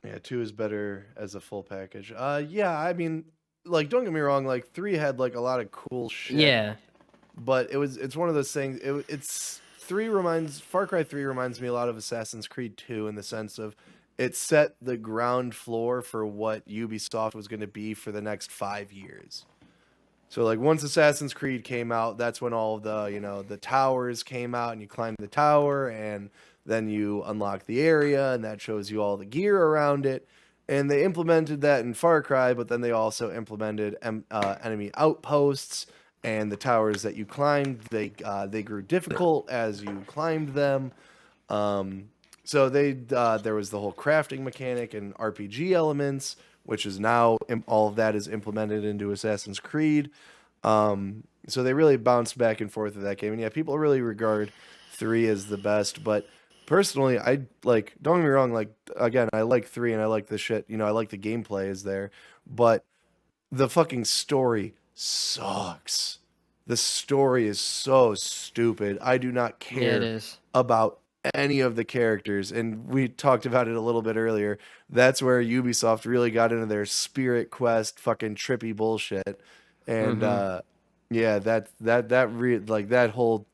Yeah, 2 is better as a full package. Yeah, I mean, like, don't get me wrong, like 3 had like a lot of cool shit. Yeah. But it's one of those things. Far Cry 3 reminds me a lot of Assassin's Creed 2 in the sense of it set the ground floor for what Ubisoft was going to be for the next 5 years. So like once Assassin's Creed came out, that's when all of the, the towers came out and you climbed the tower and then you unlock the area and that shows you all the gear around it. And they implemented that in Far Cry, but then they also implemented enemy outposts. And the towers that you climbed, they grew difficult as you climbed them. So there was the whole crafting mechanic and RPG elements, which is now all of that is implemented into Assassin's Creed. So they really bounced back and forth with that game. And yeah, people really regard 3 as the best. But personally, don't get me wrong, like, again, I like 3 and I like the shit. I like the gameplay is there. But the fucking story sucks. The story is so stupid. I do not care about any of the characters. And we talked about it a little bit earlier. That's where Ubisoft really got into their Spirit Quest fucking trippy bullshit. And yeah, that whole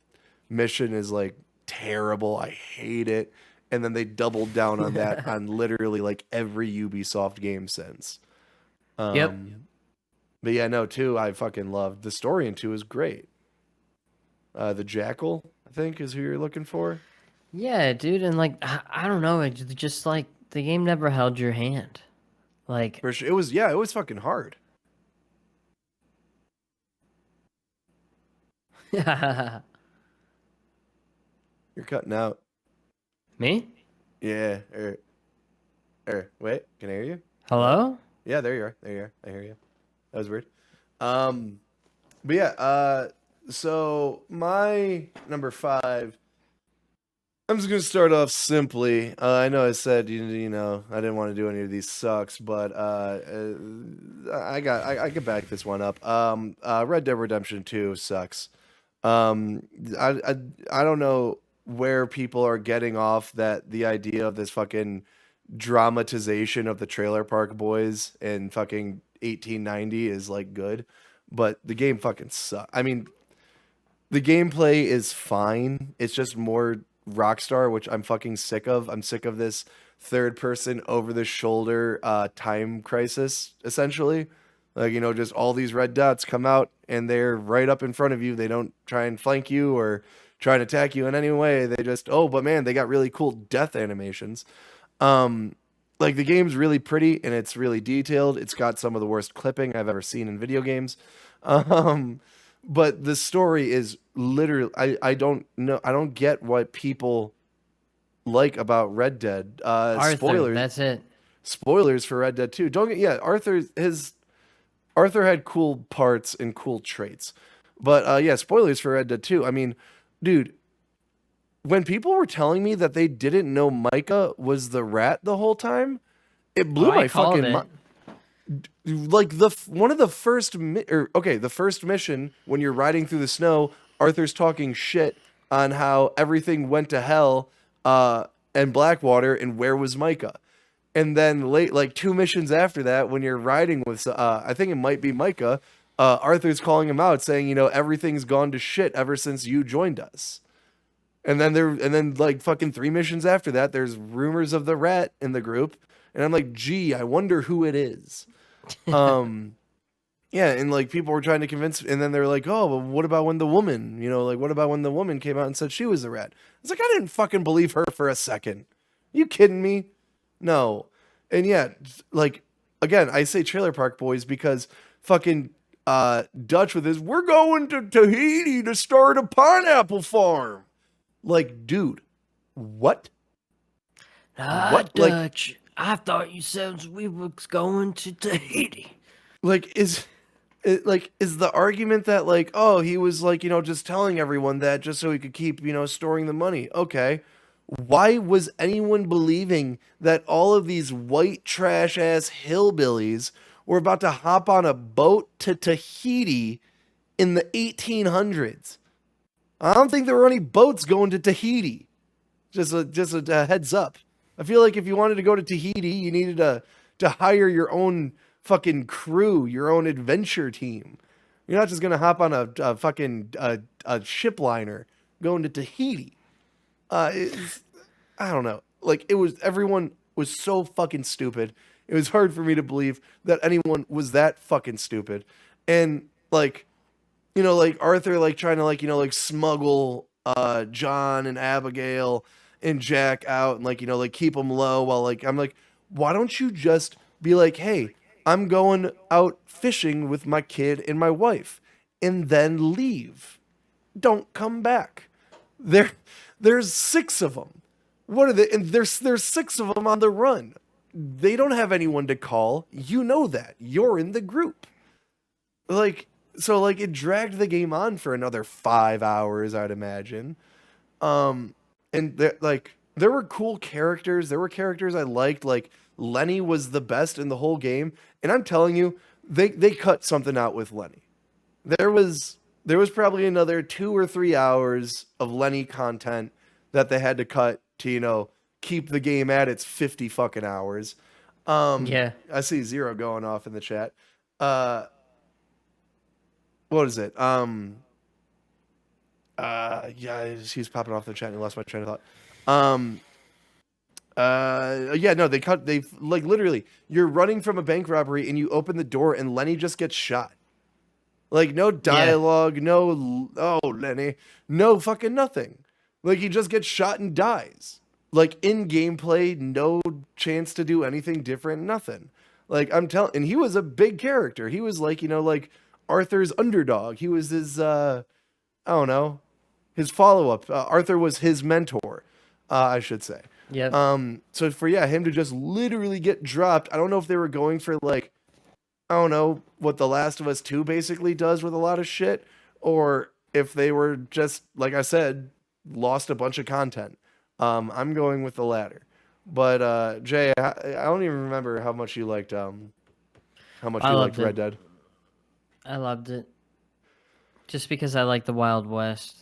mission is like terrible. I hate it. And then they doubled down on that on literally like every Ubisoft game since. Yep. But yeah, no, 2 I fucking loved. The story in 2 is great. The Jackal, I think, is who you're looking for. Yeah, dude, and like I don't know, it just like the game never held your hand. Like for sure, it was fucking hard. Yeah. You're cutting out. Me? Yeah. Wait, can I hear you? Hello? Yeah, there you are. There you are. I hear you. That was weird. But yeah, so my number 5, I'm just gonna start off simply. I know I said I didn't want to do any of these sucks, but I can back this one up. Red Dead Redemption 2 sucks. I don't know where people are getting off that the idea of this fucking dramatization of the Trailer Park Boys in fucking 1890 is like good, but the game fucking sucks. I mean, the gameplay is fine. It's just more Rockstar, which I'm fucking sick of. I'm sick of this third person over the shoulder time crisis, essentially. Like, just all these red dots come out and they're right up in front of you. They don't try and flank you or try and attack you in any way. They just, but man, they got really cool death animations. Like the game's really pretty and it's really detailed. It's got some of the worst clipping I've ever seen in video games. But the story is literally, I don't know. I don't get what people like about Red Dead. Arthur, Spoilers. that's it. Spoilers for Red Dead 2. Don't get Arthur had cool parts and cool traits. But yeah, spoilers for Red Dead 2. I mean, dude, when people were telling me that they didn't know Micah was the rat the whole time, it blew my fucking mind. Like one of the first the first mission when you're riding through the snow, Arthur's talking shit on how everything went to hell and Blackwater and where was Micah. And then like 2 missions after that, when you're riding with I think it might be Micah, Arthur's calling him out saying, you know, everything's gone to shit ever since you joined us. And then like fucking 3 missions after that, there's rumors of the rat in the group, and I'm like, gee, I wonder who it is. Yeah, and like people were trying to convince, and then they're like, oh, well, what about when the woman, you know, like what about when the woman came out and said she was the rat? It's like, I didn't fucking believe her for a second. You kidding me? No. And yeah, like again, I say Trailer Park Boys because fucking Dutch with his, we're going to Tahiti to start a pineapple farm. Like, dude, what? What? Dutch. Like, I thought you said we was going to Tahiti. Like, is the argument that like, oh, he was like, you know, just telling everyone that just so he could keep, you know, storing the money. Okay. Why was anyone believing that all of these white trash ass hillbillies were about to hop on a boat to Tahiti in the 1800s? I don't think there were any boats going to Tahiti. Just a heads up. I feel like if you wanted to go to Tahiti, you needed to hire your own fucking crew, your own adventure team. You're not just gonna hop on a fucking ship liner going to Tahiti. I don't know. Like everyone was so fucking stupid. It was hard for me to believe that anyone was that fucking stupid. And like, you know, like Arthur, like trying to like, you know, like smuggle John and Abigail and Jack out and like, you know, like keep them low while like, I'm like, why don't you just be like, hey, I'm going out fishing with my kid and my wife, and then leave. Don't come back. There's 6 of them. What are they? And there's 6 of them on the run. They don't have anyone to call. You know that. You're in the group. Like, so like it dragged the game on for another 5 hours, I'd imagine. And there were cool characters. There were characters I liked. Like Lenny was the best in the whole game. And I'm telling you, they cut something out with Lenny. There was probably another 2 or 3 hours of Lenny content that they had to cut to, you know, keep the game at its 50 fucking hours. Yeah. I see Zero going off in the chat. What is it? Yeah, he's popping off the chat and I lost my train of thought. Yeah, no, they like literally, you're running from a bank robbery and you open the door and Lenny just gets shot. Like no dialogue, no, oh, Lenny, no fucking nothing. Like he just gets shot and dies. Like in gameplay, no chance to do anything different, nothing. Like I'm telling, and he was a big character. He was like, you know, like Arthur's underdog. He was his, I don't know, his follow-up. Arthur was his mentor, I should say. Yeah. So for him to just literally get dropped, I don't know if they were going for like, I don't know what The Last of Us 2 basically does with a lot of shit, or if they were just, like I said, lost a bunch of content. I'm going with the latter. But Jay, I don't even remember how much you liked Red Dead. I loved it. Just because I like the Wild West.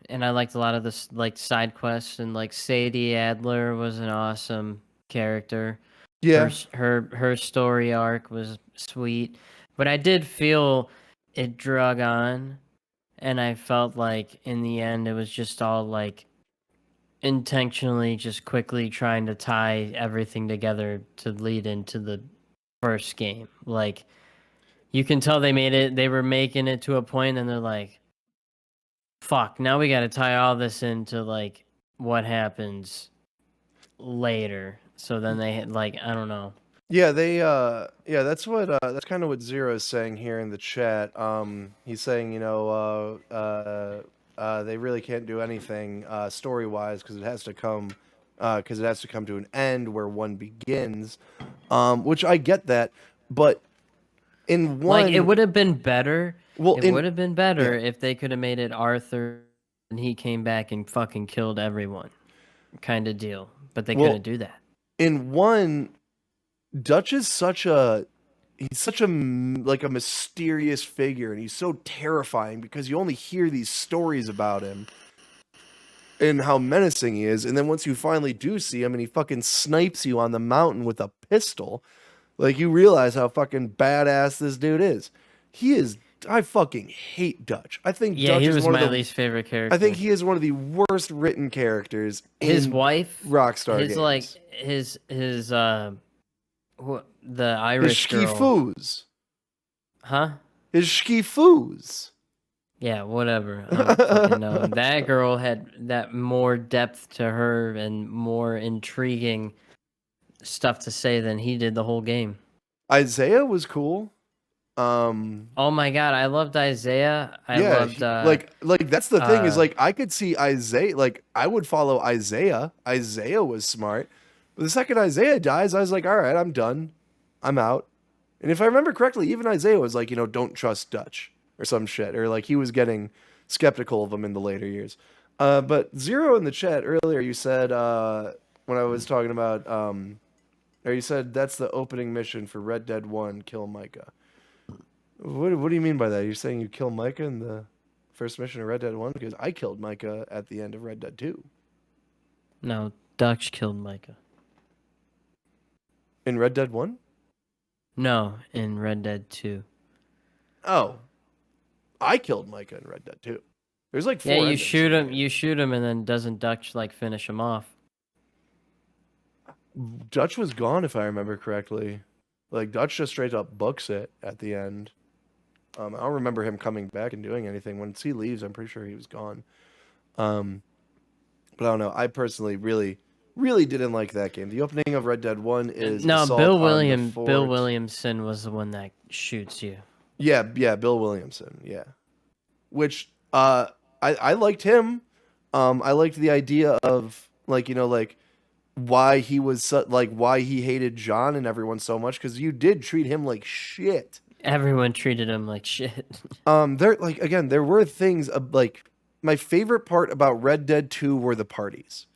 And I liked a lot of this like side quests, and like Sadie Adler was an awesome character. Yeah. Her story arc was sweet. But I did feel it drug on, and I felt like in the end it was just all like intentionally just quickly trying to tie everything together to lead into the first game. Like you can tell they were making it to a point and they're like, fuck, now we got to tie all this into like what happens later. So then they had like, I don't know. Yeah, that's kind of what Zero is saying here in the chat. He's saying, you know, They really can't do anything story wise because it has to come to an end where one begins. Which I get that, but in one, Like, it would have been better. well, It would have been better yeah. if they could have made it Arthur and he came back and fucking killed everyone, kind of deal. But they couldn't do that. In one, Dutch is such a like a mysterious figure, and he's so terrifying because you only hear these stories about him and how menacing he is, and then once you finally do see him and he fucking snipes you on the mountain with a pistol, like you realize how fucking badass this dude is. He is. I fucking hate Dutch. I think Dutch he is was one my of the least favorite character. I think he is one of the worst written characters. His wife, Rockstar his games. like his the Irish his girl, Shkifoos. huh? His Shkifoos. Yeah, whatever. I don't fucking know. That girl had that more depth to her and more intriguing stuff to say than he did the whole game. Isaiah was cool. Oh my god, I loved Isaiah. I loved like that's the thing is like I could see Isaiah, like I would follow Isaiah. Isaiah was smart. But the second Isaiah dies, I was like, all right, I'm done. I'm out. And if I remember correctly, even Isaiah was like, don't trust Dutch or some shit. Or like he was getting skeptical of him in the later years. But Zero in the chat earlier, you said when I was talking about or you said that's the opening mission for Red Dead 1, kill Micah. What do you mean by that? You're saying you kill Micah in the first mission of Red Dead 1? Because I killed Micah at the end of Red Dead 2. No, Dutch killed Micah. In Red Dead 1? No, in Red Dead 2. Oh. I killed Micah in Red Dead 2. There's like 4 Yeah, endings. you shoot him, and then doesn't Dutch like finish him off? Dutch was gone if I remember correctly. Like Dutch just straight up books it at the end. I don't remember him coming back and doing anything. Once he leaves, I'm pretty sure he was gone. But I don't know. I personally really didn't like that game. The opening of Red Dead 1 is no, Assault Bill on William the Fort. Bill Williamson was the one that shoots you. Yeah, Bill Williamson, yeah. Which I liked him. I liked the idea of like why he was why he hated John and everyone so much, because you did treat him like shit. Everyone treated him like shit. There were things like my favorite part about Red Dead 2 were the parties.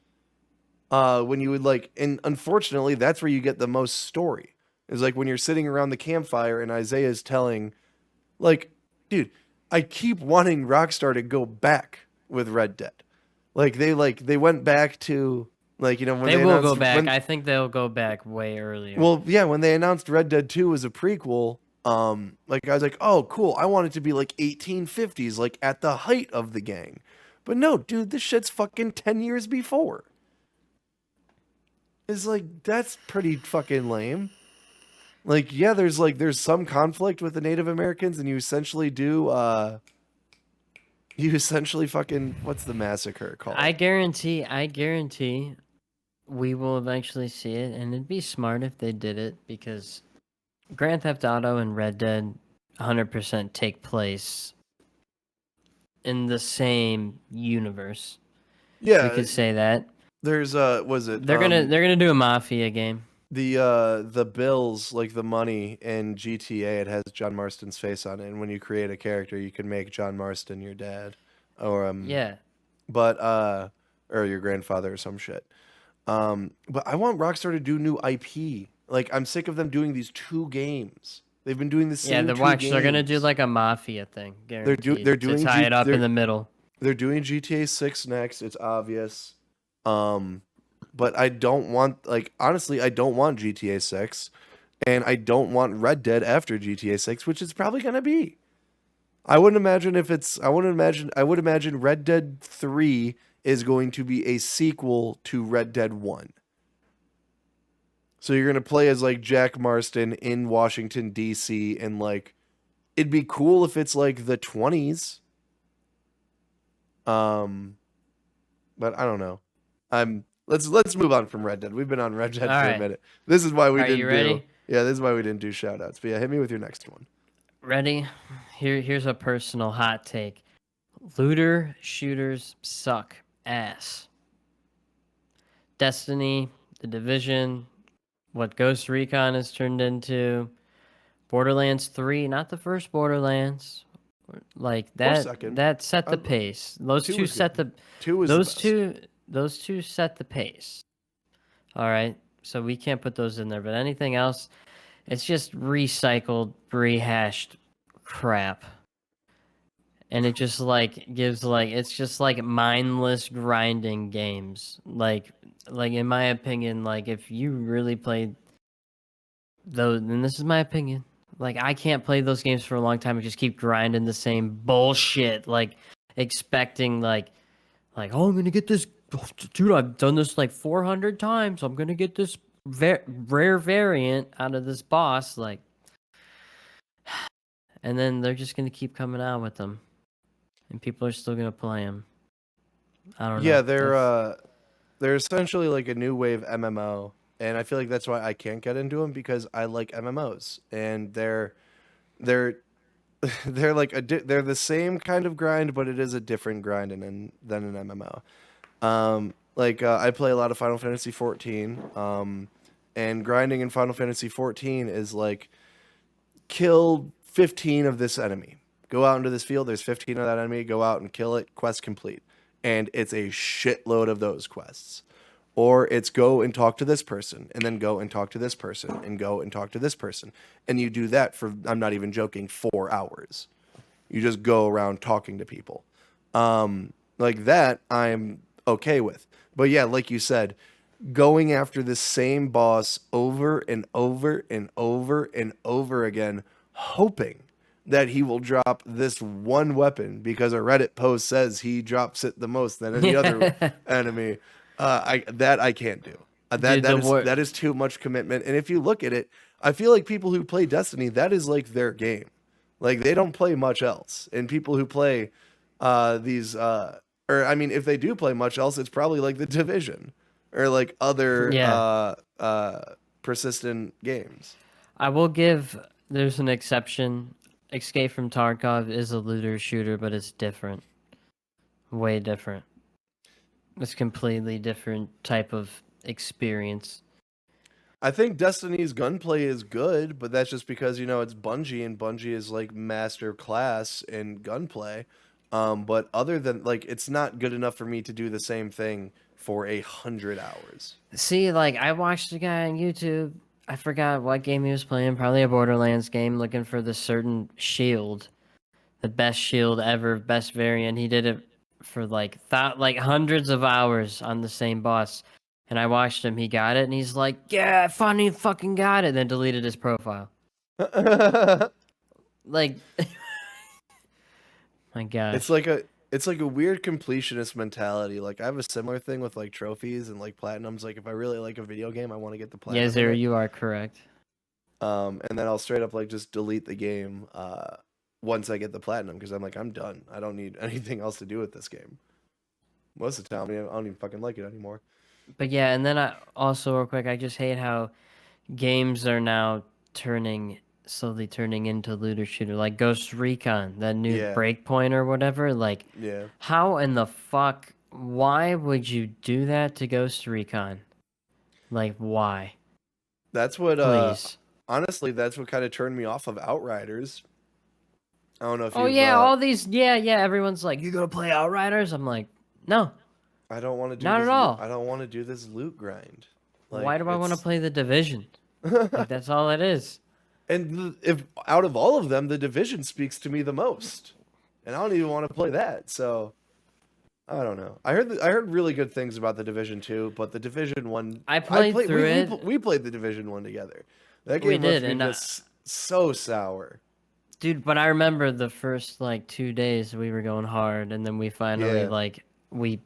When you would and unfortunately that's where you get the most story. Is like when you're sitting around the campfire and Isaiah's telling, dude, I keep wanting Rockstar to go back with Red Dead. They went back to when they will go back. I think they'll go back way earlier. Well, yeah, when they announced Red Dead 2 as a prequel, I was like, oh, cool. I want it to be 1850s, at the height of the gang. But no, dude, this shit's fucking 10 years before. It's that's pretty fucking lame. Yeah, there's some conflict with the Native Americans, and you essentially fucking, what's the massacre called? I guarantee we will eventually see it, and it'd be smart if they did it, because Grand Theft Auto and Red Dead 100% take place in the same universe. Yeah, we could say that. There's was it? They're gonna do a Mafia game. The bills, the money in GTA, it has John Marston's face on it, and when you create a character, you can make John Marston your dad, or or your grandfather or some shit. But I want Rockstar to do new IP. I'm sick of them doing these 2 games. They've been doing the same. They're gonna do a Mafia thing. Guaranteed, they're doing to tie it up in the middle. They're doing GTA 6 next. It's obvious. But I don't want honestly, I don't want GTA 6, and I don't want Red Dead after GTA 6, which it's probably gonna be. I would imagine Red Dead 3 is going to be a sequel to Red Dead 1. So you're going to play as Jack Marston in Washington DC, and it'd be cool if it's the 20s. But I don't know. Let's move on from Red Dead. We've been on Red Dead for a minute. This is why we didn't you ready? This is why we didn't do shout outs. But yeah, hit me with your next one. Ready? Here's a personal hot take. Looter shooters suck ass. Destiny, The Division, what Ghost Recon has turned into, Borderlands 3, not the first Borderlands. Like Or that second. that set the pace. Those 2 two was set good. the 2 was the those best. two set the pace. All right. So we can't put those in there, but anything else, it's just recycled, rehashed crap. And it just like gives like it's just like mindless grinding games. Like in my opinion, like if you really played those, and this is my opinion, like I can't play those games for a long time and just keep grinding the same bullshit, like expecting like oh I'm gonna get this, dude I've done this like 400 times, I'm gonna get this rare variant out of this boss, like, and then they're just gonna keep coming out with them. And people are still gonna play them. I don't know. Yeah, they're essentially like a new wave MMO, and I feel like that's why I can't get into them because I like MMOs, and they're they're like they're the same kind of grind, but it is a different grind than an MMO. I play a lot of Final Fantasy 14, and grinding in Final Fantasy 14 is like kill 15 of this enemy. Go out into this field, there's 15 of that enemy, go out and kill it, quest complete. And it's a shitload of those quests. Or it's go and talk to this person, and then go and talk to this person, and go and talk to this person. And you do that for, I'm not even joking, 4 hours. You just go around talking to people. Like that, I'm okay with. But yeah, like you said, going after the same boss over and over and over and over again, hoping that he will drop this one weapon because a Reddit post says he drops it the most than any other enemy. I can't do. Dude, That is too much commitment. And if you look at it, I feel like people who play Destiny, that is like their game. Like they don't play much else. And people who play if they do play much else, it's probably like the Division or like other persistent games. I will give. There's an exception. Escape from Tarkov is a looter shooter, but it's different. Way different. It's completely different type of experience. I think Destiny's gunplay is good, but that's just because it's Bungie, and Bungie is like master class in gunplay. But other than like, it's not good enough for me to do the same thing for 100 hours. See, like I watched a guy on YouTube. I forgot what game he was playing. Probably a Borderlands game, looking for the certain shield, the best shield ever, best variant. He did it for like hundreds of hours on the same boss. And I watched him. He got it, and he's like, "Yeah, I finally fucking got it." Then deleted his profile. Like, my gosh, it's like a weird completionist mentality. Like I have a similar thing with like trophies and like platinums. Like if I really like a video game, I want to get the platinum. Yeah, Zero, you are correct. And then I'll straight up like just delete the game once I get the platinum because I'm like, I'm done. I don't need anything else to do with this game. Most of the time, I don't even fucking like it anymore. But yeah, and then I also real quick, I just hate how games are now slowly turning into looter shooter, like Ghost Recon, that new Breakpoint or whatever. Like, how in the fuck? Why would you do that to Ghost Recon? Like, why? That's what. Please. Honestly, that's what kind of turned me off of Outriders. I don't know if. Oh yeah, all these. Yeah. Everyone's like, "You gonna play Outriders?" I'm like, no. I don't want to do. Not at all. I don't want to do this loot grind. Like, why do I want to play the Division? Like, that's all it is. And if out of all of them, the Division speaks to me the most, and I don't even want to play that. So I don't know. I heard really good things about the Division 2, but the Division 1. I played through it. We played the Division 1 together. That game must be just so sour. Dude, but I remember the first like 2 days we were going hard, and then we finally we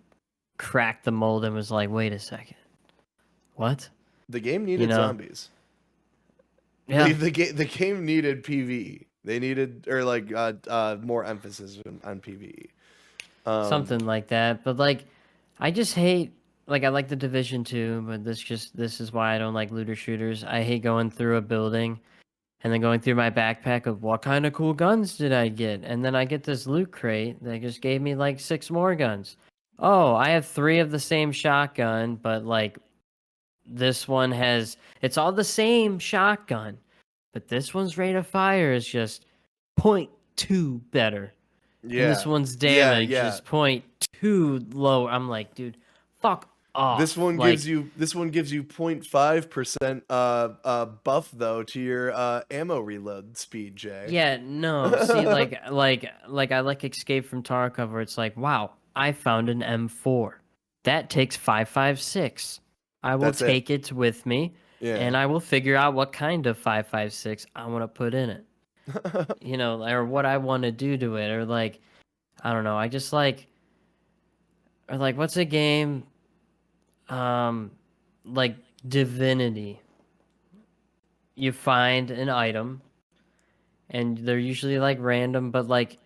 cracked the mold and was like, wait a second, what? The game needed zombies. Yeah, the game needed PvE. They needed more emphasis on PvE. Something like that. But like, I just hate. Like, I like the Division 2, but this is why I don't like looter shooters. I hate going through a building and then going through my backpack of what kind of cool guns did I get, and then I get this loot crate that just gave me like 6 more guns. Oh, I have 3 of the same shotgun, but like this one has, it's all the same shotgun, but this one's rate of fire is just point 0.2 better. And this Yeah. one's Yeah, damage yeah. is point 0.2 low. I'm like, dude, fuck off. This one like, gives you 0.5% buff though to your ammo reload speed, Jay. yeah, no. See, like I like Escape from Tarkov, where it's like, wow, I found an M4. That takes 5.56. I will That's it. take it with me, Yeah. and I will figure out what kind of 5.56 I want to put in it. You know, or what I want to do to it, or like, I don't know. I just like, or like, what's a game? Like Divinity. You find an item, and they're usually like random, but like,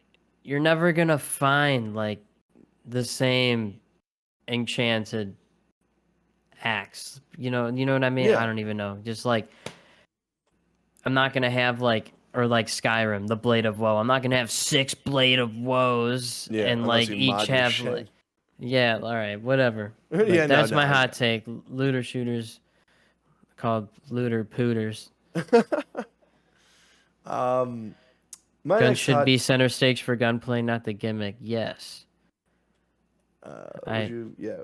you're never gonna find like the same enchanted axe. You know what I mean? I Yeah. don't even know. Just like, I'm not gonna have like, or like Skyrim, the Blade of Woe. I'm not gonna have 6 Blade of Woes Yeah, and unless like you each mod the have shit. like, yeah, all right, whatever. But Yeah, no, that's no, my I hot take. Looter shooters called looter pooters. My Guns next should hot be center stage for gunplay, not the gimmick. Yes. would I you yeah.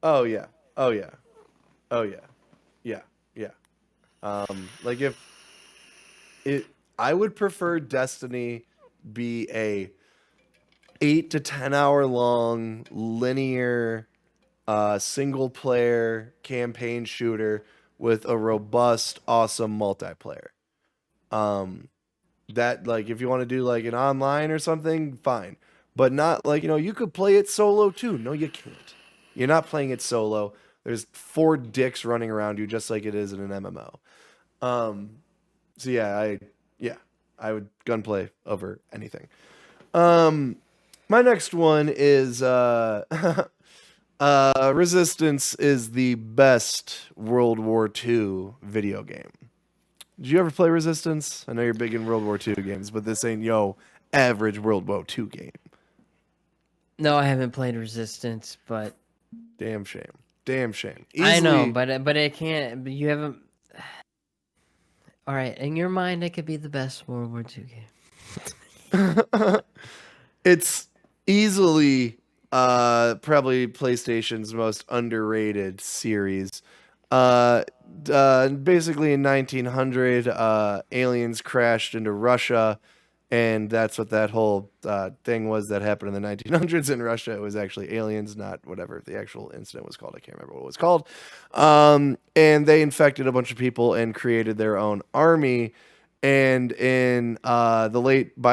Oh yeah. Oh yeah. Oh yeah. Yeah. Yeah. Like if it I would prefer Destiny be a 8 to 10 hour long linear single player campaign shooter with a robust, awesome multiplayer. Um, that like if you want to do like an online or something, fine, but not like you could play it solo too. No, you can't. You're not playing it solo. There's 4 dicks running around you just like it is in an MMO. So yeah, I would gunplay over anything. Um, my next one is Resistance is the best World War II video game. Did you ever play Resistance? I know you're big in World War II games, but this ain't average World War II game. No, I haven't played Resistance, but Damn shame. Damn shame. I know, Easily. but it can't. But you haven't. All right, in your mind, it could be the best World War II game. It's easily probably PlayStation's most underrated series. Uh, Basically in 1900, aliens crashed into Russia, and that's what that whole thing was that happened in the 1900s in Russia. It was actually aliens, not whatever the actual incident was called. I can't remember what it was called. And they infected a bunch of people and created their own army. And in by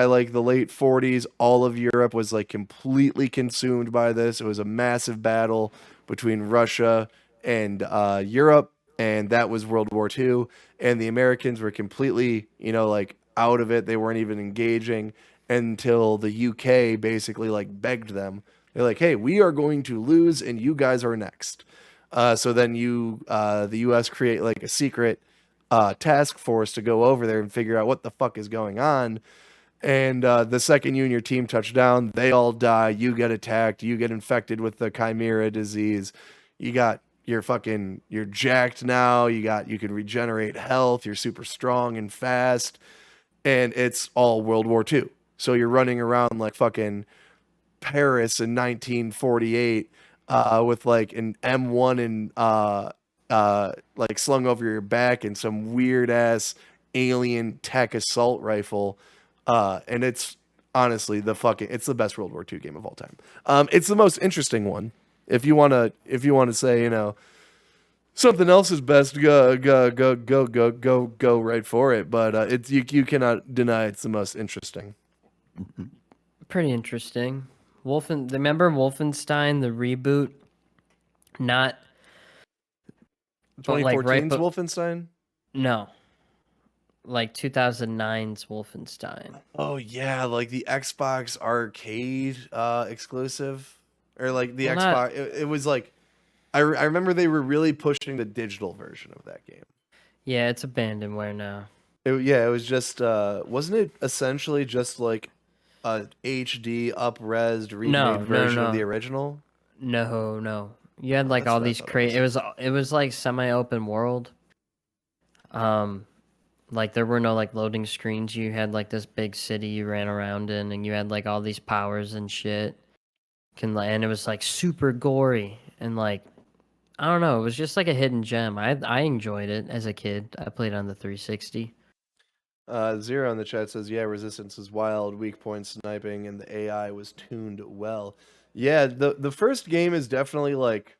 like the late 40s, all of Europe was like completely consumed by this. It was a massive battle between Russia and Europe, and that was World War II. And the Americans were completely, like out of it. They weren't even engaging until the UK basically like begged them. They're like, "Hey, we are going to lose, and you guys are next." So then the U.S. create like a secret task force to go over there and figure out what the fuck is going on. And the second you and your team touch down, they all die. You get attacked. You get infected with the chimera disease. You're jacked now. You can regenerate health. You're super strong and fast. And it's all World War II. So you're running around like fucking Paris in 1948 with like an M1 and like slung over your back and some weird ass alien tech assault rifle. And it's honestly it's the best World War II game of all time. It's the most interesting one. If you wanna say, something else is best, go right for it. But it's you cannot deny it's the most interesting. Pretty interesting. Remember Wolfenstein, the reboot? Not, but like right, 2014's but Wolfenstein. no, like 2009's Wolfenstein. Oh yeah, like the Xbox arcade exclusive, or like the Well, not, Xbox. It was like I remember they were really pushing the digital version of that game. yeah, it's abandonware now. Yeah, it was just wasn't it essentially just like a HD up-resed No, remade no, version of the no, original? no, no. You had Oh, like that's all what I these thought it was. it was like semi-open world. Um, like there were no like loading screens. You had like this big city you ran around in, and you had like all these powers and shit. And it was like super gory and like I don't know. It was just like a hidden gem. I enjoyed it as a kid. I played on the 360. Zero in the chat says, yeah, resistance is wild, weak point sniping, and the AI was tuned well. Yeah, the first game is definitely like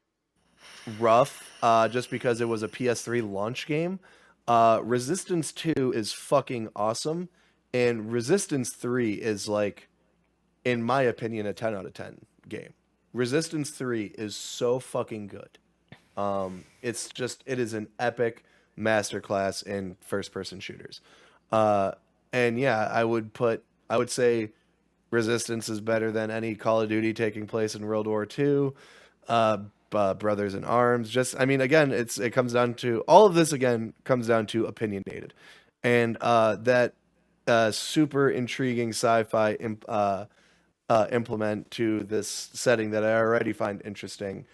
rough, just because it was a PS3 launch game. Resistance 2 is fucking awesome, and Resistance 3 is like, in my opinion, a 10 out of 10 game. Resistance 3 is so fucking good. It is an epic masterclass in first person shooters. Uh, and yeah, I would say Resistance is better than any Call of Duty taking place in World War II. Uh, Brothers in Arms. Just, I mean, again, it comes down to all of this. Again, comes down to opinionated, and that super intriguing sci-fi implement to this setting that I already find interesting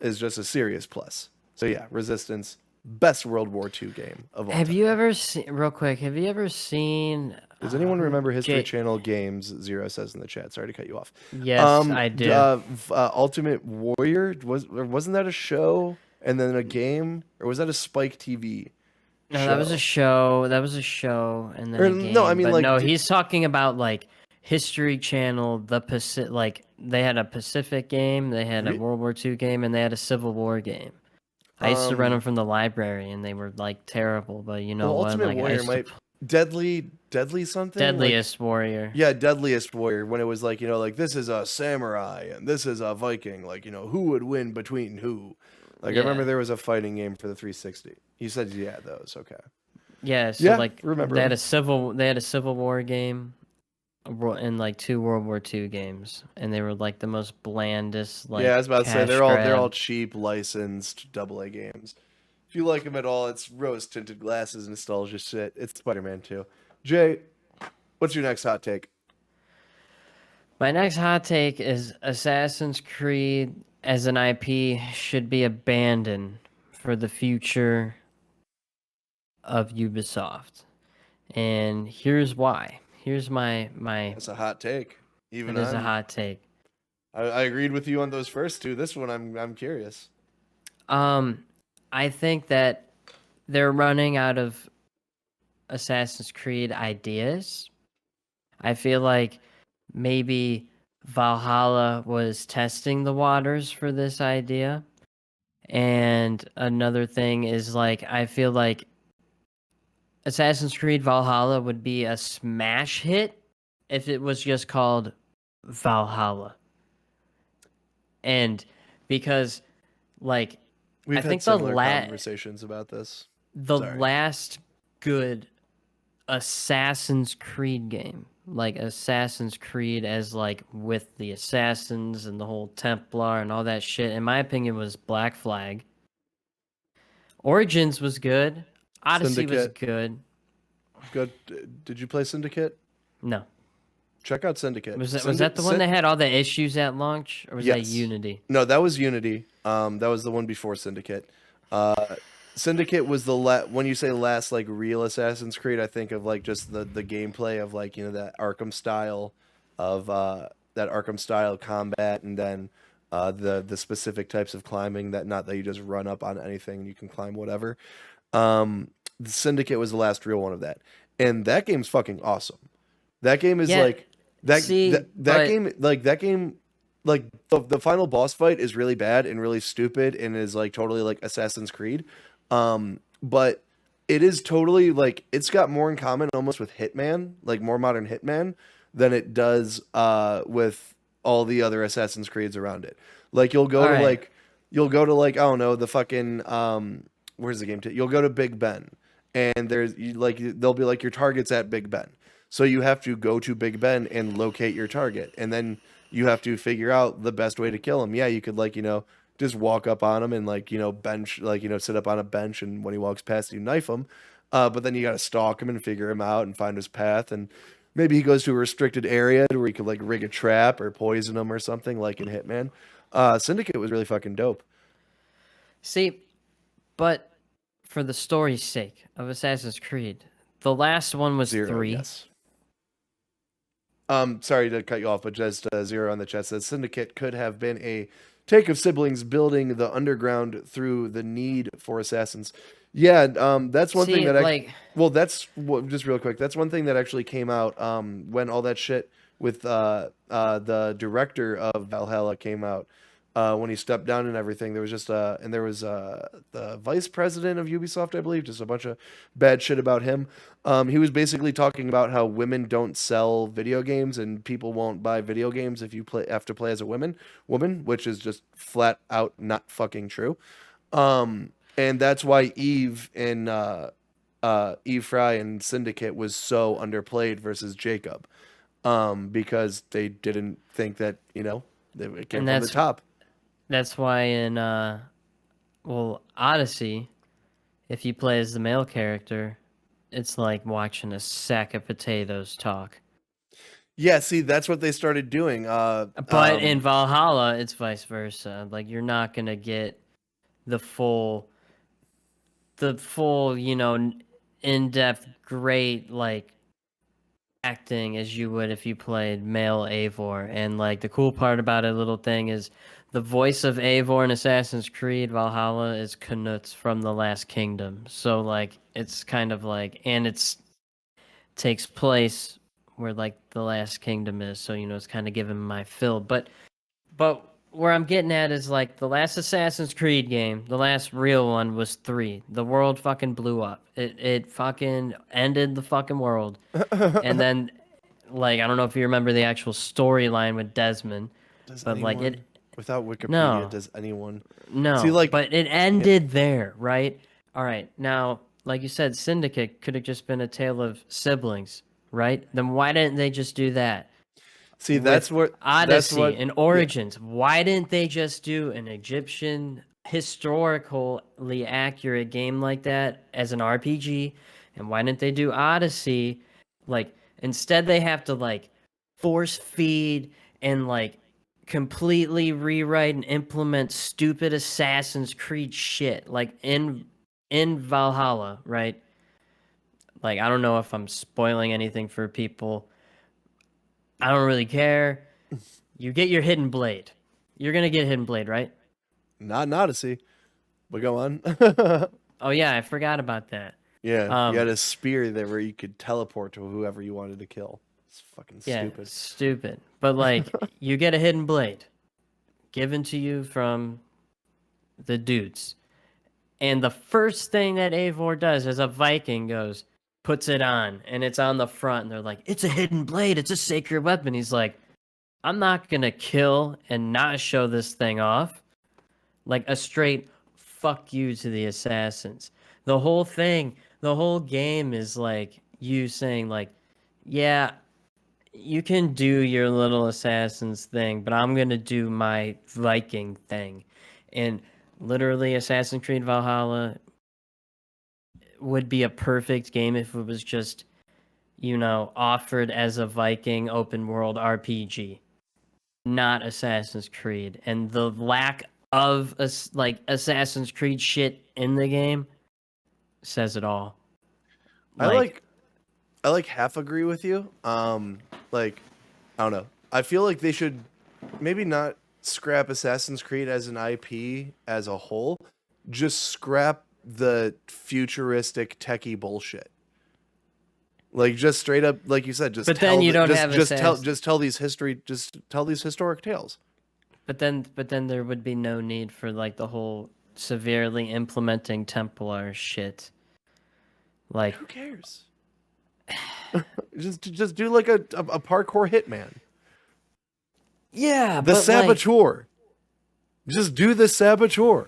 is just a serious plus. So yeah, Resistance, best World War II game of all Have time. you ever seen real quick? Have you ever seen Does anyone who remember History J? Channel games? Zero says in the chat. Sorry to cut you off. Yes, I do. Ultimate Warrior wasn't that a show and then a game, or was that a Spike TV No, that was a show? show. That was a show, and then Or a no, I game. mean But like no, he's talking about like History Channel, the Pacific. Like they had a Pacific game, they had a re, World War II game, and they had a Civil War game. I used to rent them um from the library, and they were like terrible. But you know well, what? Ultimate Like I Warrior used to might deadly something like. Deadliest Warrior. Yeah, Deadliest Warrior, when it was like, like this is a samurai and this is a Viking, like, who would win between who? Like, I remember Yeah, there was a fighting game for the 360. He said, yeah, those, okay. yeah. So Yeah, like remember them. they had a Civil War game, and like two World War II games, and they were like the most blandest Yeah, like I was about to say, cash they're all grab. cheap, licensed AA games. If you like them at all, it's rose-tinted glasses, nostalgia shit. It's Spider-Man 2. Jay, what's your next hot take? My next hot take is Assassin's Creed as an IP should be abandoned for the future of Ubisoft. And here's why. Here's my That's a hot take. Even it is a I'm hot take. I agreed with you on those first two. This one I'm curious. Um I think that they're running out of Assassin's Creed ideas. I feel like maybe Valhalla was testing the waters for this idea. And another thing is like I feel like Assassin's Creed Valhalla would be a smash hit if it was just called Valhalla. And because like I We've had think similar conversations about this. the Sorry. last good Assassin's Creed game, like Assassin's Creed as like with the assassins and the whole Templar and all that shit, in my opinion was Black Flag. Origins was good. Odyssey was Syndicate. good. Good. Did you play Syndicate? No. Check out Syndicate. Was that the one that had all the issues at launch, or was that Yes. Unity? No, that was Unity. That was the one before Syndicate. Uh, Syndicate was when you say last like real Assassin's Creed, I think of like just the gameplay of like that Arkham style of that Arkham style combat, and then the specific types of climbing that not that you just run up on anything and you can climb whatever. The Syndicate was the last real one of that, and that game's fucking awesome. That game is Yeah. like that See, that game like the final boss fight is really bad and really stupid and is like totally like Assassin's Creed. But it is totally like it's got more in common almost with Hitman, like more modern Hitman, than it does with all the other Assassin's Creeds around it. Like all right. you'll go to like I don't know the fucking where's the game? You'll go to Big Ben, and they'll be like your target's at Big Ben, so you have to go to Big Ben and locate your target, and then you have to figure out the best way to kill him. Yeah, you could like just walk up on him and like bench sit up on a bench, and when he walks past you, knife him. But then you gotta stalk him and figure him out and find his path, and maybe he goes to a restricted area where you could like rig a trap or poison him or something like in Hitman. Syndicate was really fucking dope. See, but for the story's sake of Assassin's Creed, the last one was Zero, 3. yes. Sorry to cut you off, but just Zero on the chat says Syndicate could have been a take of siblings building the underground through the need for assassins. Yeah, that's one thing that that's just real quick. That's one thing that actually came out when all that shit with the director of Valhalla came out. When he stepped down and everything, there was just and there was the vice president of Ubisoft, I believe, just a bunch of bad shit about him. He was basically talking about how women don't sell video games and people won't buy video games if you have to play as a woman, which is just flat out not fucking true. And that's why Eve and Eve Fry and Syndicate was so underplayed versus Jacob, because they didn't think that it came from the top. That's why in Odyssey, if you play as the male character, it's like watching a sack of potatoes talk. Yeah, see, that's what they started doing. But in Valhalla, it's vice versa. Like, you're not gonna get the full, in-depth, great, like, acting as you would if you played male Eivor. And, like, the cool part about it, little thing, is the voice of Eivor in Assassin's Creed Valhalla is Knut from The Last Kingdom. So, like, it's kind of like, and takes place where, like, The Last Kingdom is. So, it's kind of giving my fill. But where I'm getting at is, like, the last Assassin's Creed game, the last real one, was 3. The world fucking blew up. It fucking ended the fucking world. And then, like, I don't know if you remember the actual storyline with Desmond. Without Wikipedia, No. does anyone? No, See, like, but it ended there, right? All right, now, like you said, Syndicate could have just been a tale of siblings, right? Then why didn't they just do that? See, that's what Odyssey and Origins. Yeah. Why didn't they just do an Egyptian historically accurate game like that as an RPG? And why didn't they do Odyssey? Like, instead they have to, like, force feed and, like, completely rewrite and implement stupid Assassin's Creed shit, like in Valhalla, right? Like, I don't know if I'm spoiling anything for people. I don't really care. You get your hidden blade. You're gonna get hidden blade, right? Not an Odyssey, but go on. Oh yeah, I forgot about that. Yeah, you had a spear there where you could teleport to whoever you wanted to kill. It's fucking stupid. Yeah, stupid. But, like, you get a hidden blade given to you from the dudes. And the first thing that Eivor does as a Viking puts it on, and it's on the front, and they're like, it's a hidden blade, it's a sacred weapon. He's like, I'm not gonna kill and not show this thing off. Like, a straight fuck you to the assassins. The whole game is like you saying, like, yeah, you can do your little assassins thing, but I'm gonna do my Viking thing. And literally, Assassin's Creed Valhalla would be a perfect game if it was just, offered as a Viking open world RPG, not Assassin's Creed. And the lack of Assassin's Creed shit in the game says it all. I like half agree with you. Like, I don't know. I feel like they should maybe not scrap Assassin's Creed as an IP as a whole. Just scrap the futuristic techie bullshit. Like, just straight up, like you said, just but then you don't have just tell these historic tales. But then there would be no need for, like, the whole severely implementing Templar shit. Like, who cares? just do like a parkour hitman. Yeah, the saboteur. Like, just do the saboteur.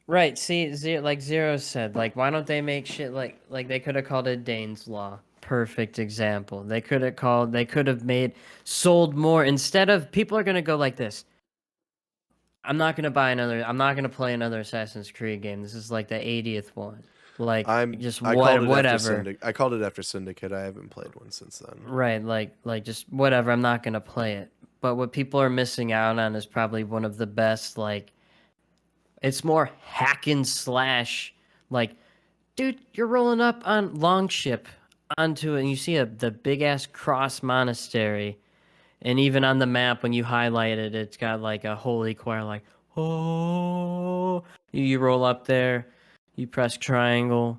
Right. See, like Zero said, like, why don't they make shit like they could have called it Dane's Law? Perfect example. They could have sold more instead of, people are gonna go like this. I'm not gonna play another Assassin's Creed game. This is like the 80th one. Like just I called it after whatever. I called it after Syndicate. I haven't played one since then. Right, like just whatever. I'm not gonna play it. But what people are missing out on is probably one of the best. Like, it's more hack and slash. Like, dude, you're rolling up on Longship onto it, and you see the big ass cross monastery, and even on the map when you highlight it, it's got like a holy choir, like oh. You roll up there, you press triangle,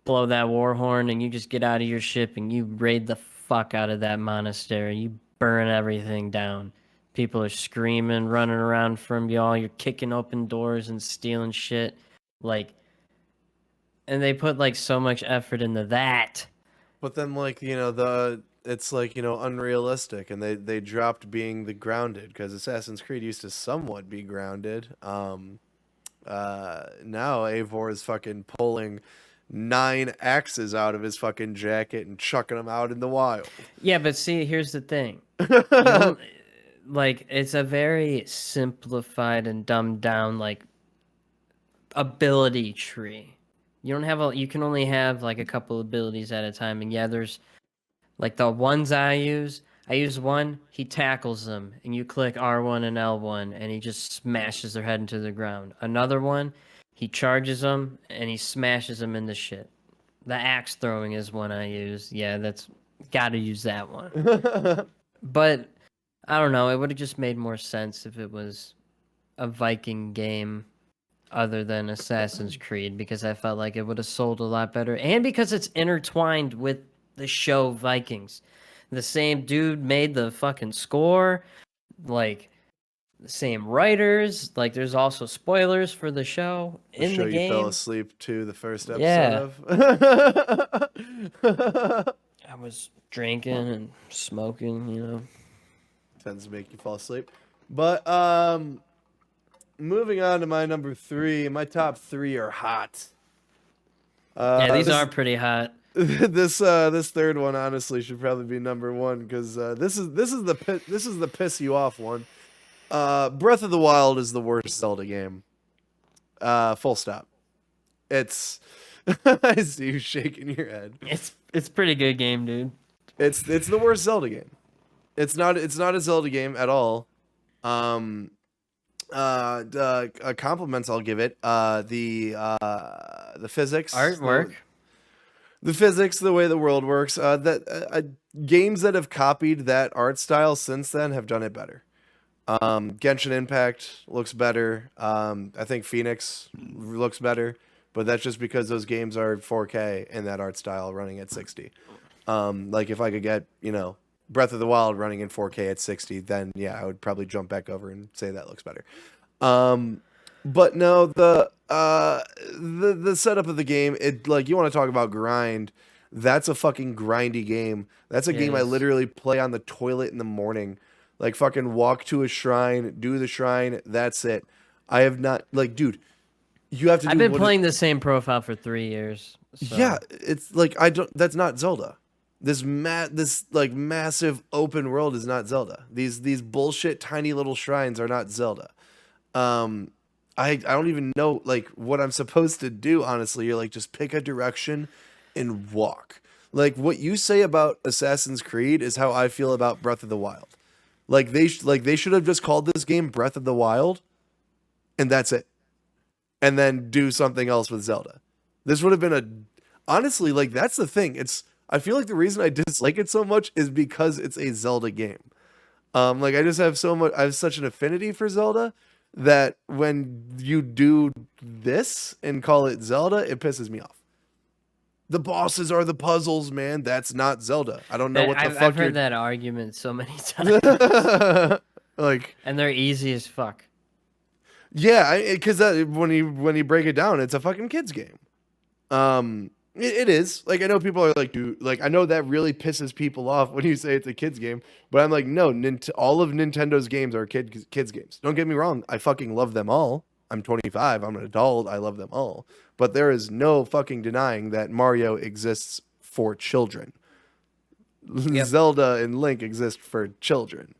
blow that war horn, and you just get out of your ship and you raid the fuck out of that monastery. You burn everything down. People are screaming, running around from y'all. You're kicking open doors and stealing shit. Like, and they put like so much effort into that. But then, like, it's like, unrealistic, and they dropped being the grounded because Assassin's Creed used to somewhat be grounded. Now Eivor is fucking pulling 9 axes out of his fucking jacket and chucking them out in the wild. Yeah, but see, here's the thing. You don't, like, it's a very simplified and dumbed down like ability tree. You don't have you can only have like a couple abilities at a time, and yeah, there's like the ones I use one, he tackles them, and you click R1 and L1, and he just smashes their head into the ground. Another one, he charges them, and he smashes them into shit. The axe throwing is one I use. Yeah, that's gotta use that one. But I don't know, it would have just made more sense if it was a Viking game other than Assassin's Creed, because I felt like it would have sold a lot better, and because it's intertwined with the show Vikings. The same dude made the fucking score, like the same writers. Like, there's also spoilers for the show in the game. You fell asleep to the first episode Yeah. of. I was drinking and smoking, Tends to make you fall asleep. But moving on to my number 3. My top 3 are hot. Yeah, these are pretty hot. This third one honestly should probably be number 1 because this is the piss you off one. Breath of the Wild is the worst Zelda game. Full stop. It's I see you shaking your head. It's pretty good game, dude. It's the worst Zelda game. It's not a Zelda game at all. Compliments I'll give it. The physics, Artwork. the physics, the way the world works. Games that have copied that art style since then have done it better. Genshin Impact looks better. I think Phoenix looks better, but that's just because those games are 4K and that art style running at 60. Like if I could get, Breath of the Wild running in 4K at 60, then yeah, I would probably jump back over and say that looks better. But no, the setup of the game, it like you want to talk about grind, that's a fucking grindy game. That's a game I literally play on the toilet in the morning. Like fucking walk to a shrine, do the shrine, that's it. I have not dude, you have to do I've been playing the same profile for 3 years. So. Yeah, it's like that's not Zelda. This massive open world is not Zelda. These bullshit tiny little shrines are not Zelda. I don't even know what I'm supposed to do, honestly. You're like, just pick a direction and walk. Like what you say about Assassin's Creed is how I feel about Breath of the Wild. They should have just called this game Breath of the Wild and that's it. And then do something else with Zelda. This would have been honestly, that's the thing. I feel like the reason I dislike it so much is because it's a Zelda game. I just have I have such an affinity for Zelda that when you do this and call it Zelda, it pisses me off. The bosses are the puzzles, man. That's not Zelda. I don't know what the fuck I've heard that argument so many times. And they're easy as fuck. Yeah, because when you break it down, it's a fucking kids game. It is. I know people are like, dude, I know that really pisses people off when you say it's a kids game, but I'm like, no, all of Nintendo's games are kids games. Don't get me wrong. I fucking love them all. I'm 25. I'm an adult. I love them all. But there is no fucking denying that Mario exists for children. Yep. Zelda and Link exist for children.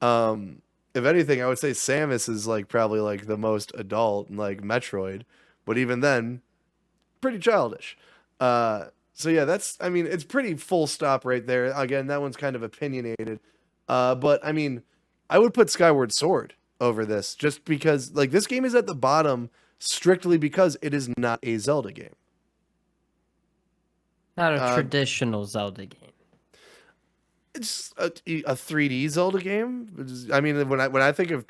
If anything, I would say Samus is probably the most adult, and Metroid. But even then, pretty childish. So yeah, I mean, it's pretty full stop right there. Again, that one's kind of opinionated. But I mean, I would put Skyward Sword over this just because like this game is at the bottom strictly because it is not a Zelda game. Not a traditional Zelda game. It's a 3D Zelda game. I mean, when I think of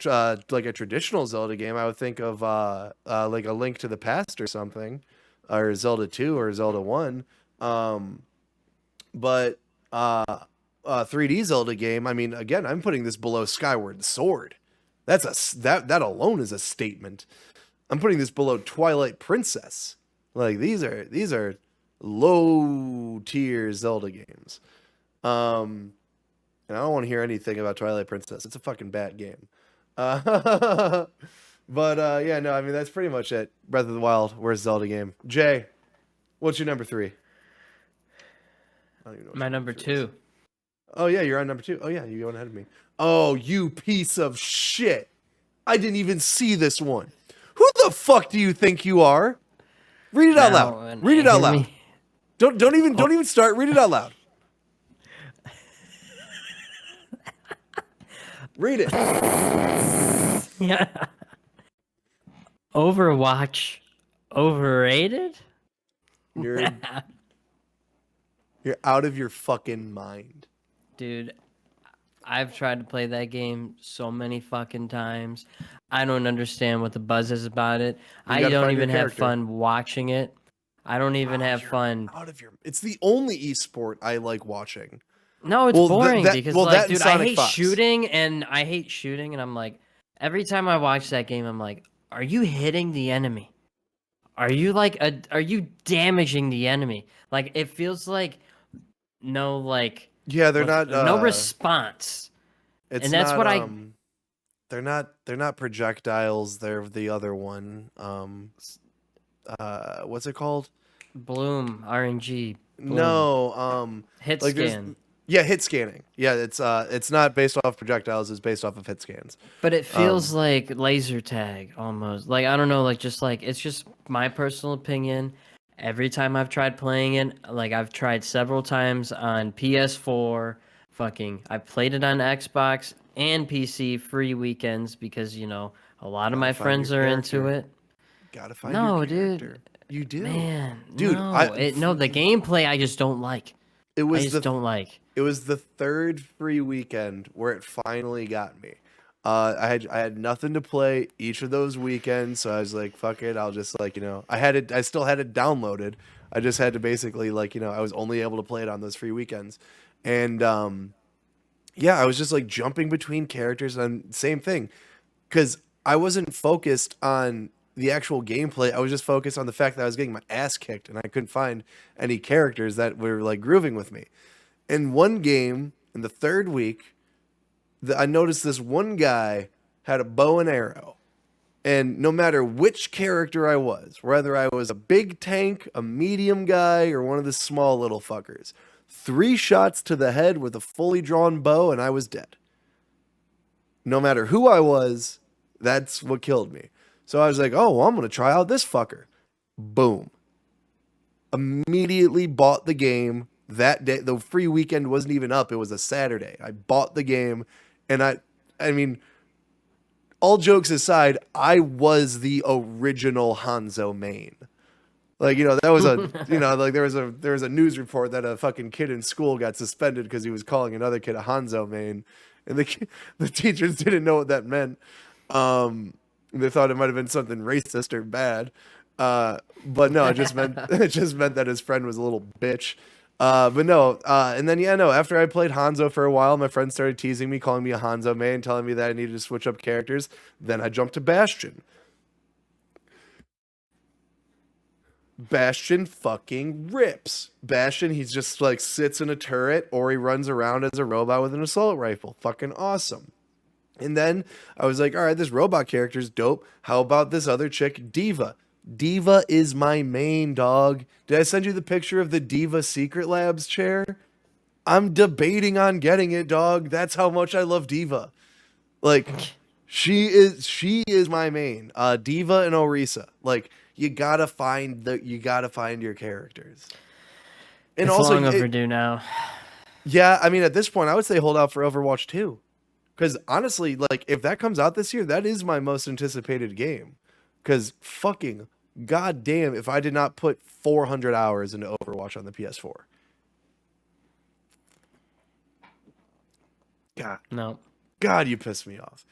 like a traditional Zelda game, I would think of like a Link to the Past or something, or Zelda 2 or Zelda 1. But 3D Zelda game. I mean, again, I'm putting this below Skyward Sword. That alone is a statement. I'm putting this below Twilight Princess. Like these are low tier Zelda games. And I don't want to hear anything about Twilight Princess. It's a fucking bad game. But yeah, no, I mean that's pretty much it. Breath of the Wild, worst Zelda game. Jay, what's your number 3? I don't even know My number 2. Oh yeah, you're on number 2. Oh yeah, you're going ahead of me. Oh, you piece of shit! I didn't even see this one. Who the fuck do you think you are? Read it out loud. Read it out loud. Don't even start. Read it out loud. Read it. Yeah. Overwatch overrated? You're out of your fucking mind. Dude, I've tried to play that game so many fucking times. I don't understand what the buzz is about it. I don't even have fun watching it. I don't even have fun. It's the only esport I like watching. No, it's boring because like, dude, I hate Fox. shooting and I'm like, every time I watch that game, I'm like, are you hitting the enemy? Are you damaging the enemy? Like it feels like no like yeah, they're not no response. It's and that's not, what they're not projectiles, they're the other one. What's it called? Bloom RNG. Bloom. No, hit like scan. Yeah, hit scanning. Yeah, it's not based off projectiles, it's based off of hit scans. But it feels like laser tag almost. Like I don't know, like just like it's just my personal opinion. Every time I've tried playing it, like I've tried several times on PS4, I played it on Xbox and PC free weekends because, you know, a lot of my friends are into it. Gotta find your character. Dude. You do. Man, dude, no, the gameplay I just don't like. It was the third free weekend where it finally got me. I had nothing to play each of those weekends, so I was like, fuck it, I'll just like, you know, I still had it downloaded. I just had to basically like, you know, I was only able to play it on those free weekends. And yeah, I was just like jumping between characters and same thing. Cuz I wasn't focused on the actual gameplay. I was just focused on the fact that I was getting my ass kicked and I couldn't find any characters that were like grooving with me. In one game, in the third week, I noticed this one guy had a bow and arrow. And no matter which character I was, whether I was a big tank, a medium guy, or one of the small little fuckers, 3 shots to the head with a fully drawn bow and I was dead. No matter who I was, that's what killed me. So I was like, oh, well, I'm going to try out this fucker. Boom. Immediately bought the game that day. The free weekend wasn't even up. It was a Saturday. I bought the game. And I mean, all jokes aside, I was the original Hanzo main. Like, you know, that was you know, like there was a news report that a fucking kid in school got suspended because he was calling another kid a Hanzo main. And the teachers didn't know what that meant. They thought it might have been something racist or bad. But no, it just meant that his friend was a little bitch. But no, and then yeah, no, after I played Hanzo for a while, my friends started teasing me, calling me a Hanzo main, telling me that I needed to switch up characters. Then I jumped to Bastion. Bastion fucking rips. Bastion, he's just like sits in a turret or he runs around as a robot with an assault rifle. Fucking awesome. And then I was like, all right, this robot character's dope. How about this other chick, Diva? Diva is my main, dog. Did I send you the picture of the Diva Secret Labs chair? I'm debating on getting it, dog. That's how much I love Diva. Like, She is my main. Diva and Orisa. Like you gotta find your characters. And It's also long overdue now. yeah, I mean at this point I would say hold out for Overwatch 2. Cuz honestly, like if that comes out this year, that is my most anticipated game. Cuz fucking goddamn if I did not put 400 hours into Overwatch on the PS4. God. No. God, you piss me off.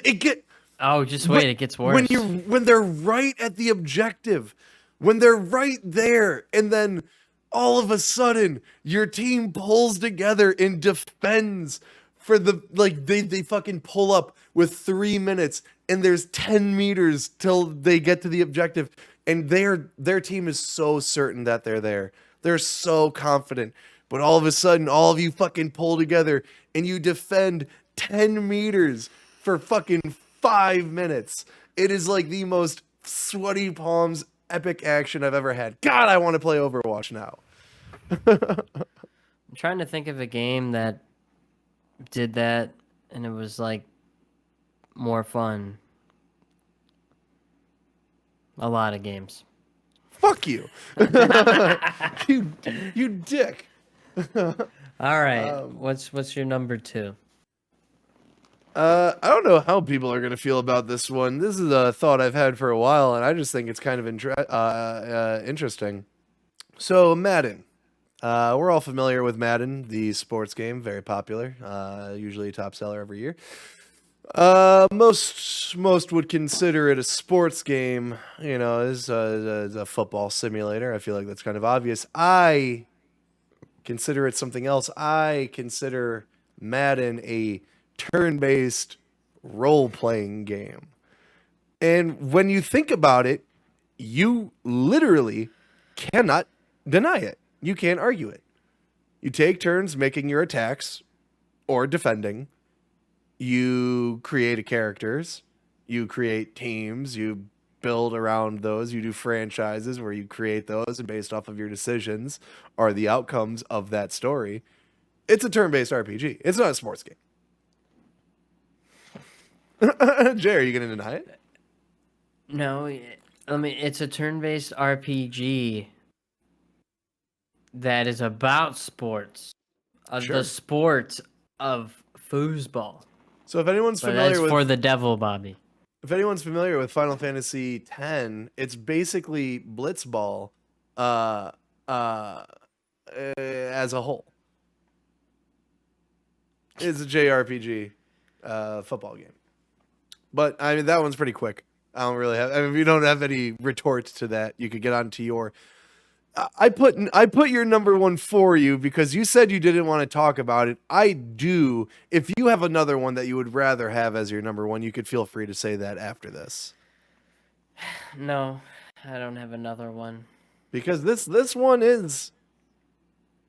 It get Oh, just wait, it gets worse. when they're right at the objective, when they're right there, and then all of a sudden your team pulls together and defends for the like they fucking pull up with 3 minutes and there's 10 meters till they get to the objective and their team is so certain that they're there. They're so confident. But all of a sudden all of you fucking pull together and you defend 10 meters for fucking 5 minutes. It is like the most sweaty palms epic action I've ever had. God, I want to play Overwatch now. I'm trying to think of a game that did that and it was like more fun. A lot of games. Fuck you. you dick. All right. What's your number 2? I don't know how people are gonna feel about this one. This is a thought I've had for a while, and I just think it's kind of interesting. So Madden, we're all familiar with Madden, the sports game, very popular, usually a top seller every year. Most would consider it a sports game, you know, as a football simulator. I feel like that's kind of obvious. I consider it something else. I consider Madden a turn-based role-playing game. And when you think about it, you literally cannot deny it. You can't argue it. You take turns making your attacks or defending. You create characters. You create teams. You build around those. You do franchises where you create those, and based off of your decisions are the outcomes of that story. It's a turn-based RPG. It's not a sports game. Jay, are you going to deny it? No, I mean it's a turn-based RPG that is about sports, Sure. the sport of foosball. So if anyone's But familiar that's with for the devil, Bobby. if anyone's familiar with Final Fantasy X, it's basically Blitzball as a whole. It's a JRPG football game. But I mean that one's pretty quick. I don't really have. I mean, if you don't have any retorts to that, you could get on to your. I put your number 1 for you because you said you didn't want to talk about it. I do. If you have another one that you would rather have as your number 1, you could feel free to say that after this. No, I don't have another one. Because this one is.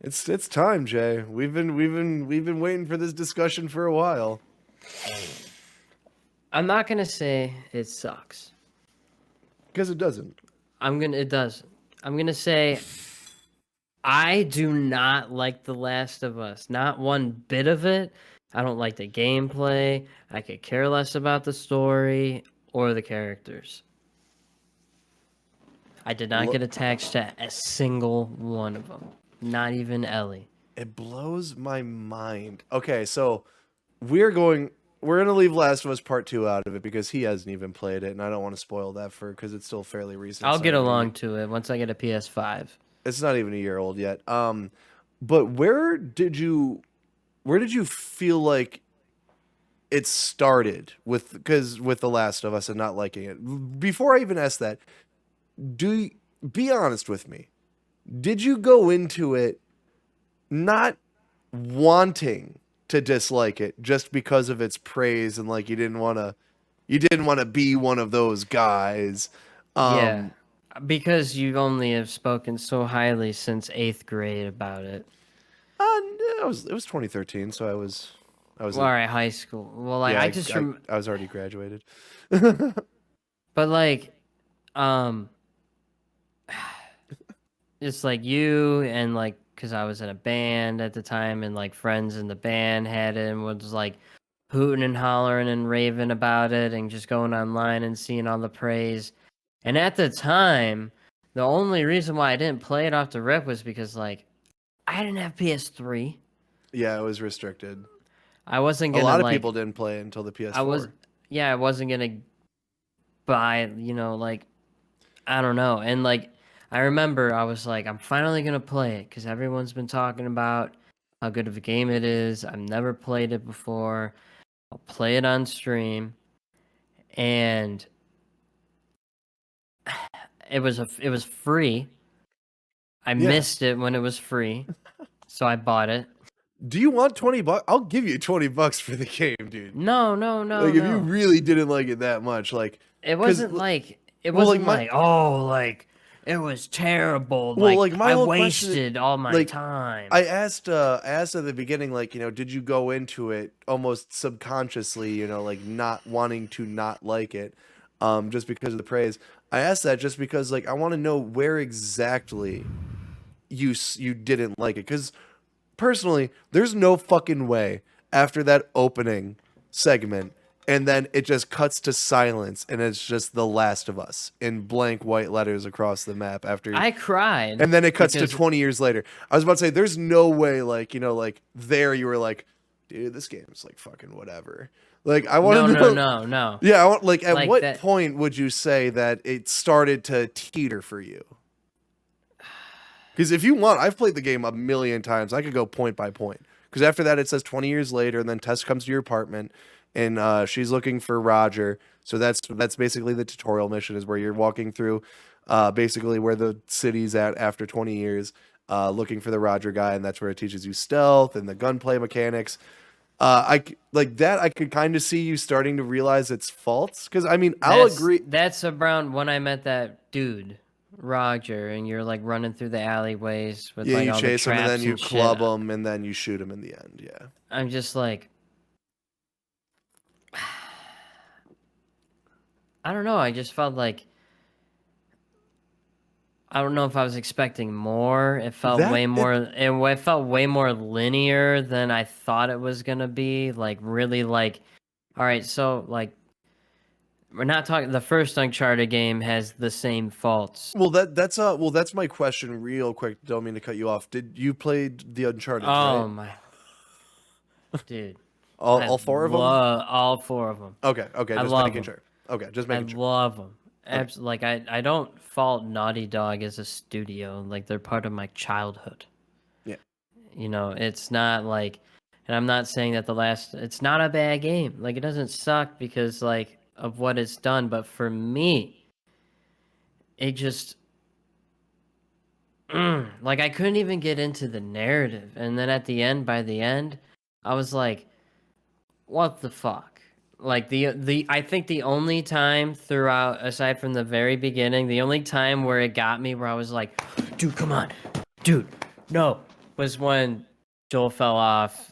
It's time, Jay. We've been waiting for this discussion for a while. I'm not gonna say it sucks. Because it doesn't. It does. I'm gonna say I do not like The Last of Us. Not one bit of it. I don't like the gameplay. I could care less about the story or the characters. I did not get attached to a single one of them. Not even Ellie. It blows my mind. Okay, so we're going to leave Last of Us Part 2 out of it because he hasn't even played it, and I don't want to spoil that because it's still fairly recent. I'll get along to it once I get a PS5. It's not even a year old yet. But where did you feel like it started with The Last of Us and not liking it? Before I even ask that, be honest with me. Did you go into it not wanting to dislike it just because of its praise and like you didn't want to be one of those guys? Yeah, because you only have spoken so highly since 8th grade about it. It was 2013, so I was well, all right, high school. Well, like yeah, I was already graduated. But like, it's like you and like, because I was in a band at the time, and like friends in the band had it, and was like, hooting and hollering and raving about it and just going online and seeing all the praise. And at the time, the only reason why I didn't play it off the rip was because, like, I didn't have PS3. Yeah, it was restricted. I wasn't A gonna, lot of like, people didn't play it until the I was, PS4. yeah, I wasn't gonna buy, like, I don't know. And, like, I remember I was like, I'm finally gonna play it because everyone's been talking about how good of a game it is. I've never played it before. I'll play it on stream. And it was free. I Yeah. missed it when it was free, so I bought it. Do you want $20? I'll give you $20 for the game, dude. No, Like, if you no. really didn't like it that much, like, It because, wasn't like it well, like wasn't my, like, oh, like it was terrible. well, Like like my I whole question, wasted all my like, time. I asked at the beginning, like, did you go into it almost subconsciously, like not wanting to not like it, just because of the praise. I asked that just because, like, I want to know where exactly you didn't like it, because personally, there's no fucking way after that opening segment and then it just cuts to silence and it's just The Last of Us in blank white letters across the map after, I cried and then it cuts to because 20 years later. I was about to say there's no way, like, like there you were like, dude, this game's like fucking whatever. Like, I want to know. no. Yeah, I want, like, at Like what that. point would you say that it started to teeter for you? Because if you want, I've played the game a million times. I could go point by point. Because after that, it says 20 years later, and then Tess comes to your apartment, and she's looking for Roger. So that's basically the tutorial mission, is where you're walking through, basically where the city's at after 20 years, looking for the Roger guy, and that's where it teaches you stealth and the gunplay mechanics. Like that. I could kind of see you starting to realize its faults. Because I mean, I'll agree. That's around when I met that dude, Roger, and you're like running through the alleyways with Yeah, like you all the chase him, and then traps you and club shit. him, and then you shoot him in the end. Yeah. I'm just like, I don't know. I just felt like I don't know if I was expecting more. It felt That way it more. It felt way more linear than I thought it was gonna be. Like really, like, all right. So like, we're not talking. The first Uncharted game has the same faults. that's my question real quick. Don't mean to cut you off. Did you play the Uncharted, right? Oh my dude, All four of them? love all four of them. Okay, I just love making them. sure. Okay, just I making sure. love them. Okay. Like I don't fault Naughty Dog as a studio. Like they're part of my childhood. Yeah. It's not like, and I'm not saying that it's not a bad game. Like it doesn't suck because like of what it's done, but for me, it just like I couldn't even get into the narrative. And then by the end, I was like, what the fuck? Like I think the only time throughout, aside from the very beginning, the only time where it got me where I was like, dude, come on, dude, no, was when Joel fell off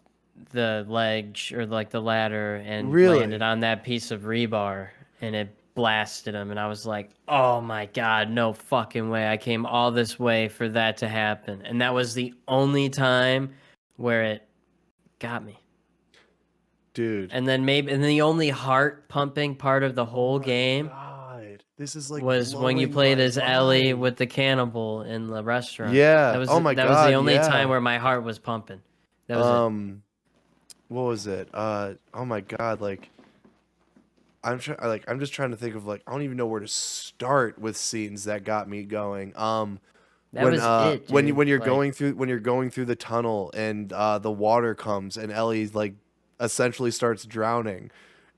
the ledge or like the ladder and landed Really? on that piece of rebar and it blasted him. And I was like, oh my God, no fucking way. I came all this way for that to happen. And that was the only time where it got me. Dude. And then the only heart pumping part of the Oh whole my game God. This is like was when you blowing played my as Ellie mind. with the cannibal in the restaurant. Yeah. Oh my That was the God, only time yeah. where my heart was pumping. That was it. What was it? Oh my God, like I'm just trying to think of, like, I don't even know where to start with scenes that got me going. That was it, dude. When you're Like going through the tunnel and the water comes and Ellie, like, essentially starts drowning,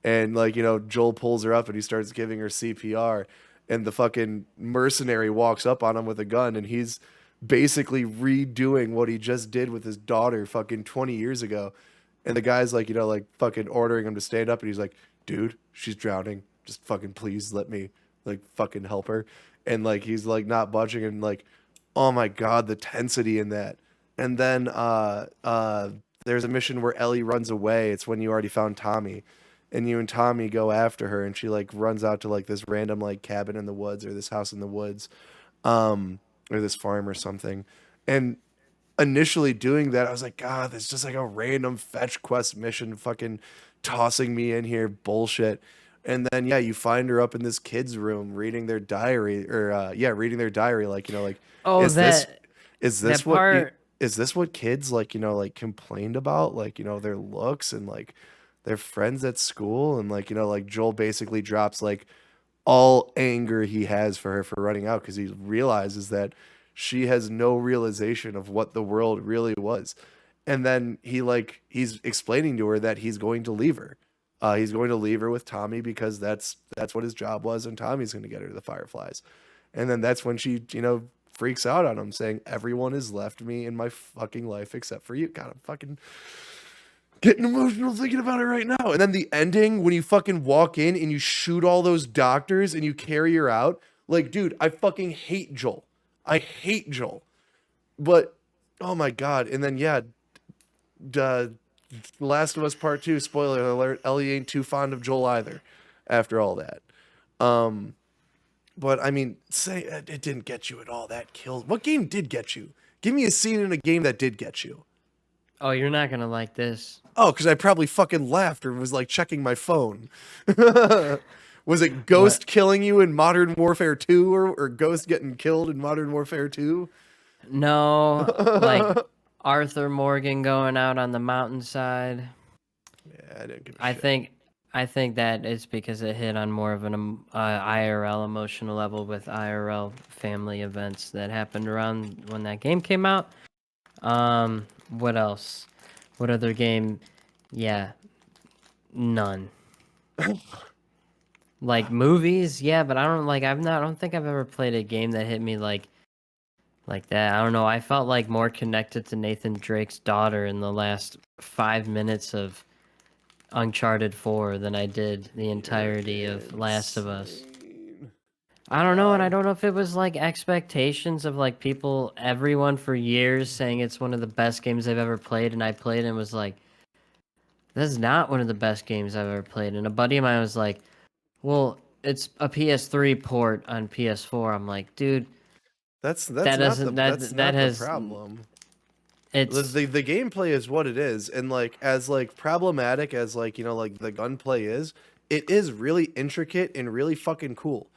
and, like, Joel pulls her up and he starts giving her CPR, and the fucking mercenary walks up on him with a gun, and he's basically redoing what he just did with his daughter fucking 20 years ago. And the guy's like, like fucking ordering him to stand up, and he's like, dude, she's drowning. Just fucking please let me, like, fucking help her. And, like, he's like not budging, and, like, oh my God, the tensity in that. And then there's a mission where Ellie runs away. It's when you already found Tommy. And you and Tommy go after her, and she, like, runs out to, like, this random, like, cabin in the woods, or this house in the woods, or this farm or something. And initially doing that, I was like, God, this is just like a random fetch quest mission, fucking tossing me in here, bullshit. And then yeah, you find her up in this kid's room reading their diary, or reading their diary, like, like, Oh, is this that is this that what part. is this what kids, like, like, complained about, like, their looks and like their friends at school, and like, like, Joel basically drops like all anger he has for her for running out, because he realizes that she has no realization of what the world really was. And then he's explaining to her that he's going to leave her. He's going to leave her with Tommy, because that's what his job was, and Tommy's going to get her to the Fireflies. And then that's when she, freaks out on him, saying, "Everyone has left me in my fucking life except for you." God, I'm fucking getting emotional thinking about it right now. And then the ending, when you fucking walk in and you shoot all those doctors and you carry her out. Like, dude, I fucking hate Joel. I hate Joel. But, oh my God. And then, yeah, Last of Us Part 2, spoiler alert, Ellie ain't too fond of Joel either after all that. But, I mean, say it didn't get you at all. That killed. What game did get you? Give me a scene in a game that did get you. Oh, you're not gonna like this. Oh, because I probably fucking laughed or was like checking my phone. Was it Ghost What? killing you in Modern Warfare 2, or Ghost getting killed in Modern Warfare 2? No, like Arthur Morgan going out on the mountainside. Yeah, I didn't give a I shit. think I think that is because it hit on more of an IRL emotional level with IRL family events that happened around when that game came out. What else? What other game? Yeah, none. Like movies, yeah, but I don't think I've ever played a game that hit me like that. I don't know. I felt like more connected to Nathan Drake's daughter in the last 5 minutes of Uncharted 4 than I did the entirety of Last of Us. Insane. I don't know, and I God. don't know if it was like expectations of like people, everyone for years saying it's one of the best games they've ever played, and I played and was like, that's not one of the best games I've ever played. And a buddy of mine was like, well, it's a PS3 port on PS4. I'm like, dude, That's that not the doesn't that's that not the has problem. The, it's the the gameplay is what it is, and like, as like problematic as, like, like the gunplay is, it is really intricate and really fucking cool.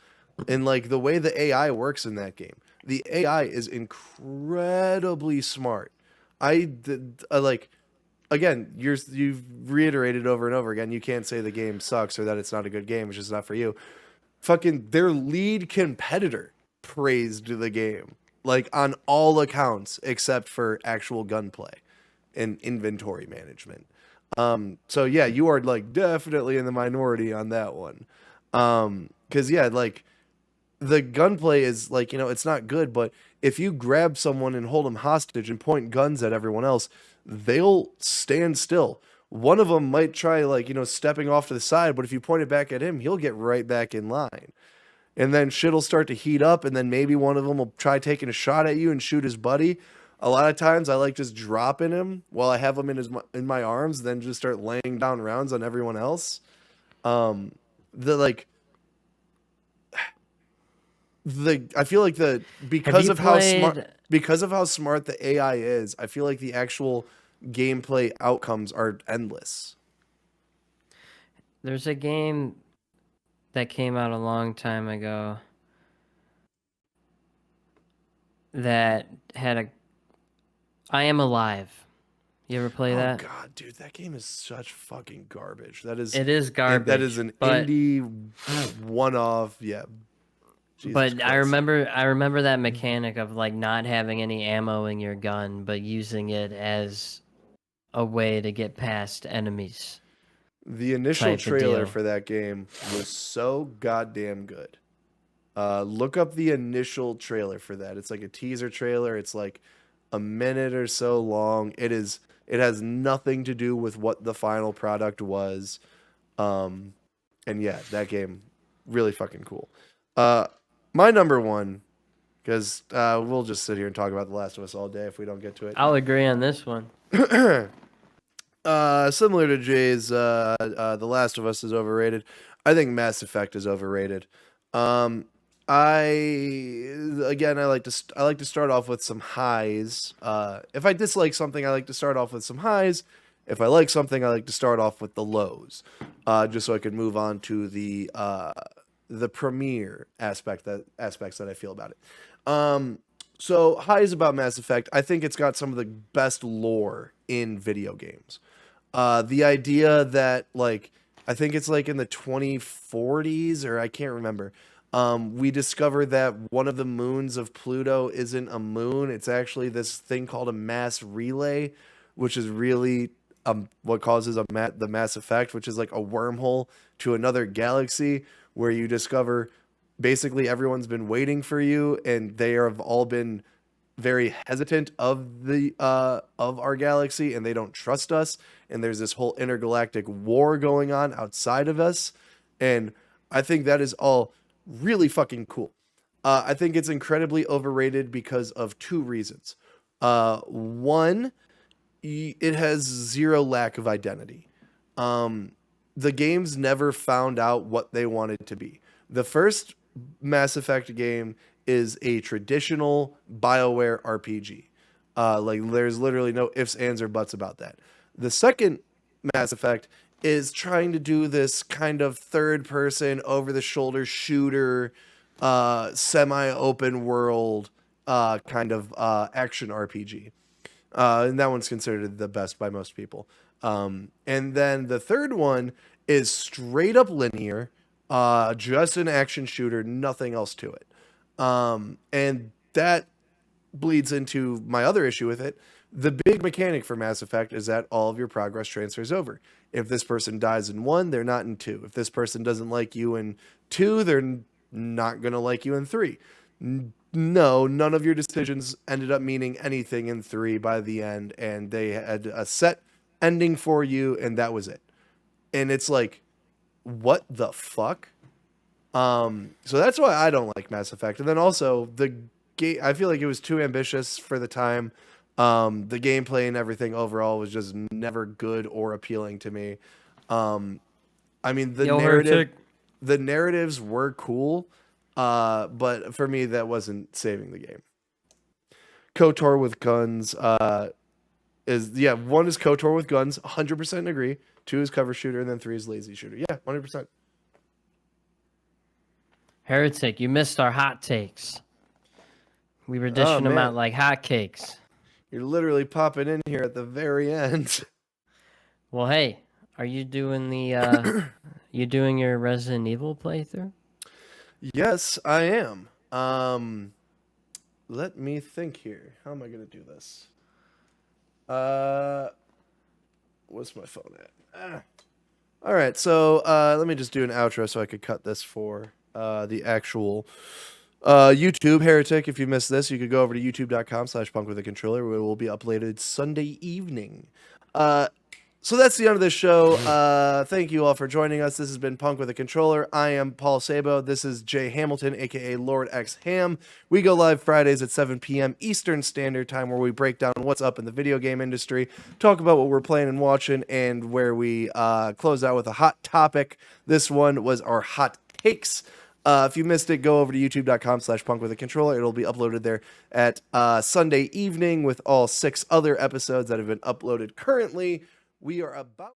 And like the way the AI works in that game, the AI is incredibly smart. Like, again, you've reiterated over and over again, you can't say the game sucks or that it's not a good game, it's just not for you. Fucking their lead competitor praised the game, like, on all accounts except for actual gunplay and inventory management. So yeah, you are like definitely in the minority on that one. Because yeah, like, the gunplay is like, it's not good, but if you grab someone and hold them hostage and point guns at everyone else, they'll stand still. One of them might try, like, stepping off to the side, but if you point it back at him, he'll get right back in line. And then shit'll start to heat up, and then maybe one of them will try taking a shot at you and shoot his buddy. A lot of times I like just dropping him while I have him in my arms, then just start laying down rounds on everyone else. Um the like the I feel like the have because you of how smart played the AI is, I feel like the actual gameplay outcomes are endless. there's a game that came out a long time ago that had a I Am Alive. You ever play Oh that? God, dude, that game is such fucking garbage. It is That is garbage, an indie one-off. Yeah, Jesus but Christ. I remember that mechanic of like not having any ammo in your gun, but using it as a way to get past enemies The initial type of trailer deal. for that game was so goddamn good. Look up the initial trailer for that. It's like a teaser trailer. It's like a minute or so long. It has nothing to do with what the final product was. Um, and yeah, that game really fucking cool. Uh, my number one, because we'll just sit here and talk about The Last of Us all day if we don't get to it. I'll agree on this one. Similar to Jay's, The Last of Us is overrated. I think Mass Effect is overrated. Um, I again, I like to start off with some highs. If I dislike something, I like to start off with some highs, If I like something, I like to start off with the lows, just so I can move on to the premiere aspects that I feel about it. So highs about Mass Effect. I think it's got some of the best lore in video games. The idea that like I think it's like in the 2040s or I can't remember. We discover that one of the moons of Pluto isn't a moon. It's actually this thing called a mass relay, which is really what causes the mass effect, which is like a wormhole to another galaxy where you discover basically everyone's been waiting for you and they have all been very hesitant of the of our galaxy and they don't trust us, and there's this whole intergalactic war going on outside of us, and I think that is all really fucking cool. I think it's incredibly overrated because of two reasons. One, it has zero lack of identity. The games never found out what they wanted to be. The first Mass Effect game is a traditional BioWare RPG. Like there's literally no ifs, ands, or buts about that. The second Mass Effect is trying to do this kind of third-person, over-the-shoulder shooter, semi-open world kind of action RPG. And that one's considered the best by most people. And then the third one is straight up linear, just an action shooter, nothing else to it. And that bleeds into my other issue with it. The big mechanic for Mass Effect is that all of your progress transfers over. If this person dies in 1, they're not in 2. If this person doesn't like you in 2, they're not going to like you in 3. No, none of your decisions ended up meaning anything in 3 by the end, and they had a set ending for you, and that was it. And it's like, what the fuck? So that's why I don't like Mass Effect. And then also the game, I feel like it was too ambitious for the time. The gameplay and everything overall was just never good or appealing to me. I mean, the narratives were cool, but for me, that wasn't saving the game. KOTOR with guns, one is KOTOR with guns, 100% agree. 2 is cover shooter, and then 3 is lazy shooter. Yeah, 100%. Heretic, you missed our hot takes. We were dishing them out like hotcakes. You're literally popping in here at the very end. Well, hey, are you doing the you doing your Resident Evil playthrough? Yes, I am. Let me think here. How am I gonna do this? What's my phone at? All right, so let me just do an outro so I could cut this for the actual YouTube. Heretic, if you missed this, you could go over to youtube.com/punkwithacontroller where it will be uploaded Sunday evening. So that's the end of this show. Thank you all for joining us. This has been Punk with a Controller. I am Paul Sabo. This is Jay Hamilton, aka Lord X Ham. We go live Fridays at 7 p.m. Eastern Standard Time, where we break down what's up in the video game industry, talk about what we're playing and watching, and where we close out with a hot topic. This one was our hot takes. If you missed it, go over to youtube.com/punkwithacontroller. It'll be uploaded there at Sunday evening with all 6 other episodes that have been uploaded currently. We are about